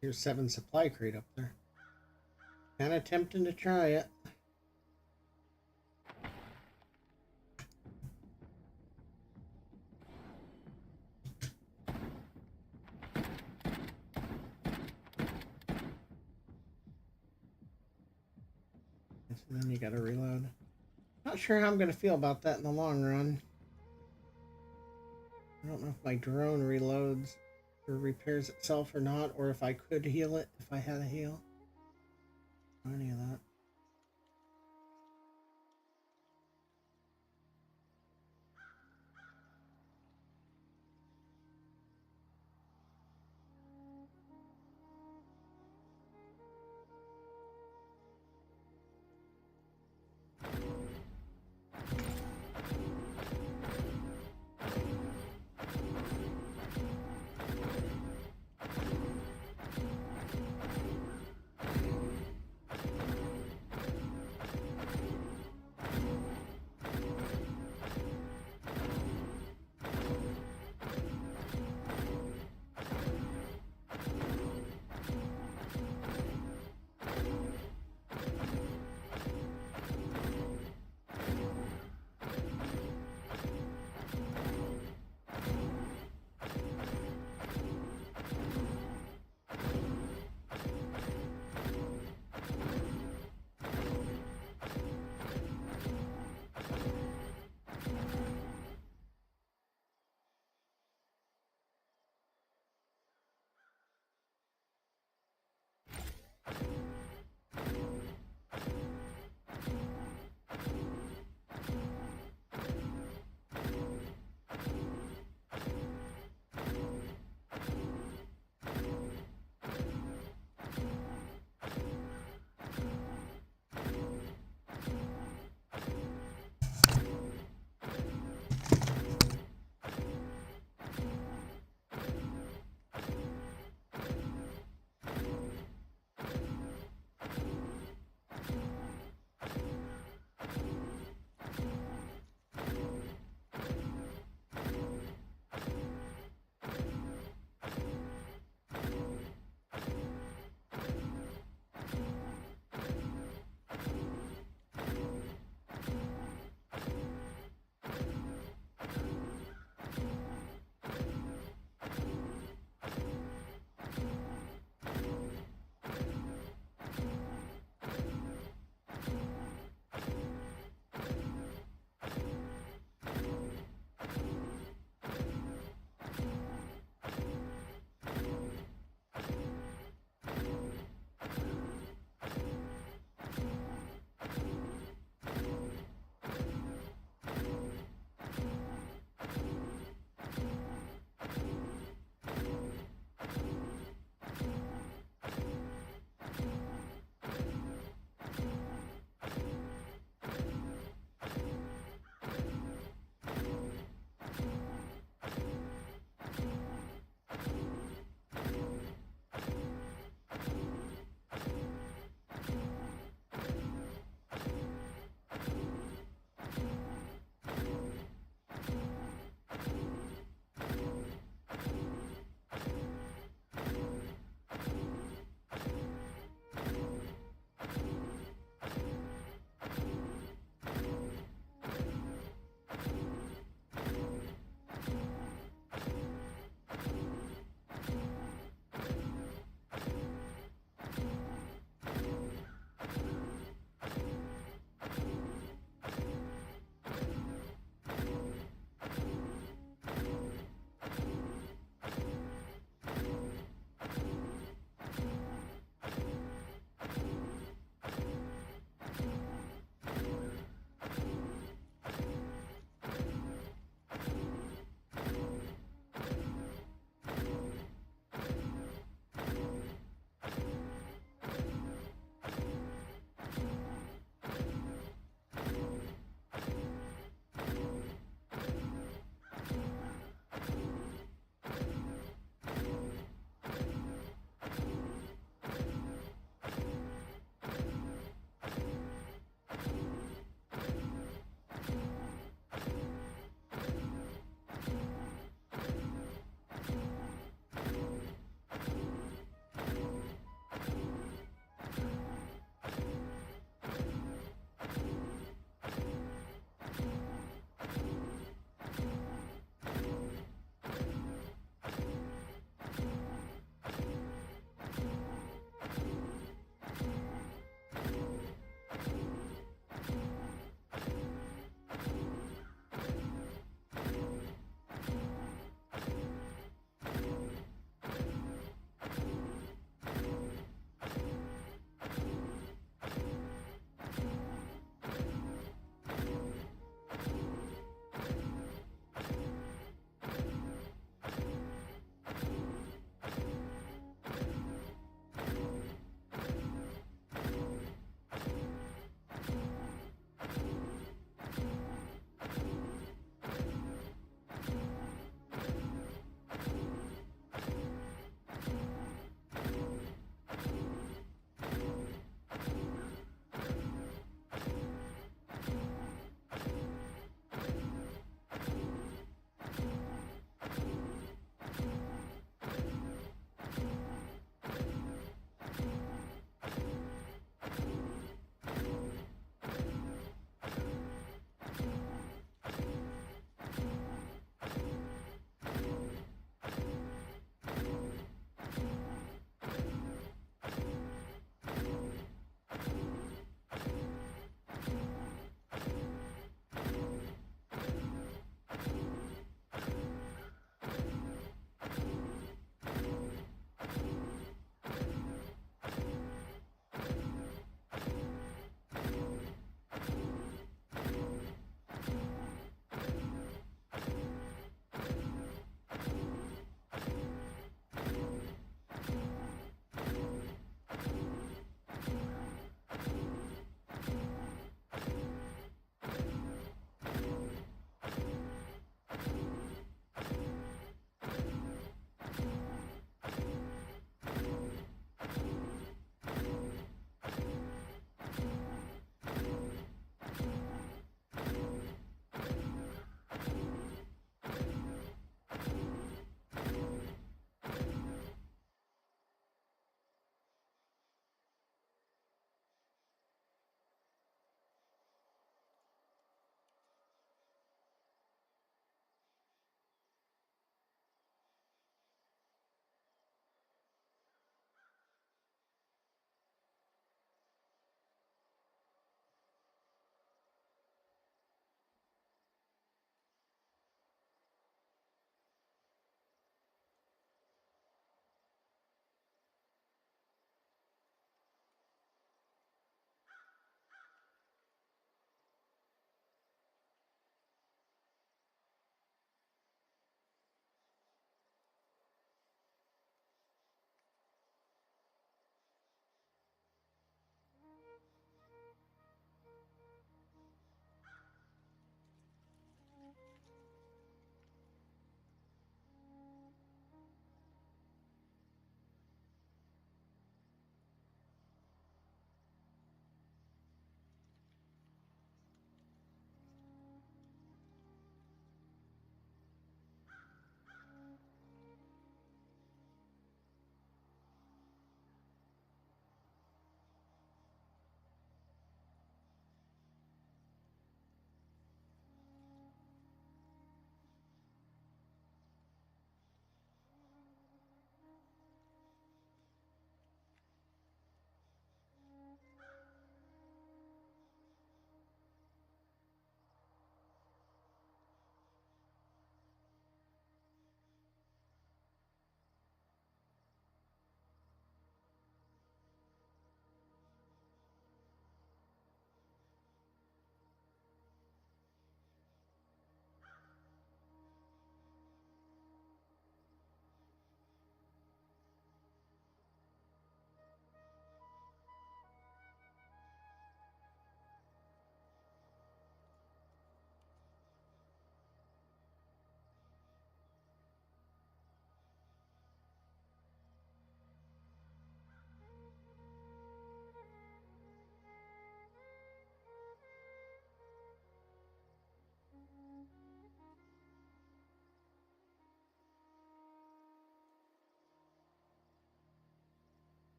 Here's 7 supply crate up there. Kind of tempting to try it. And then you gotta reload. Not sure how I'm gonna feel about that in the long run. I don't know if my drone reloads or repairs itself or not, or if I could heal it if I had a heal. Or any of that.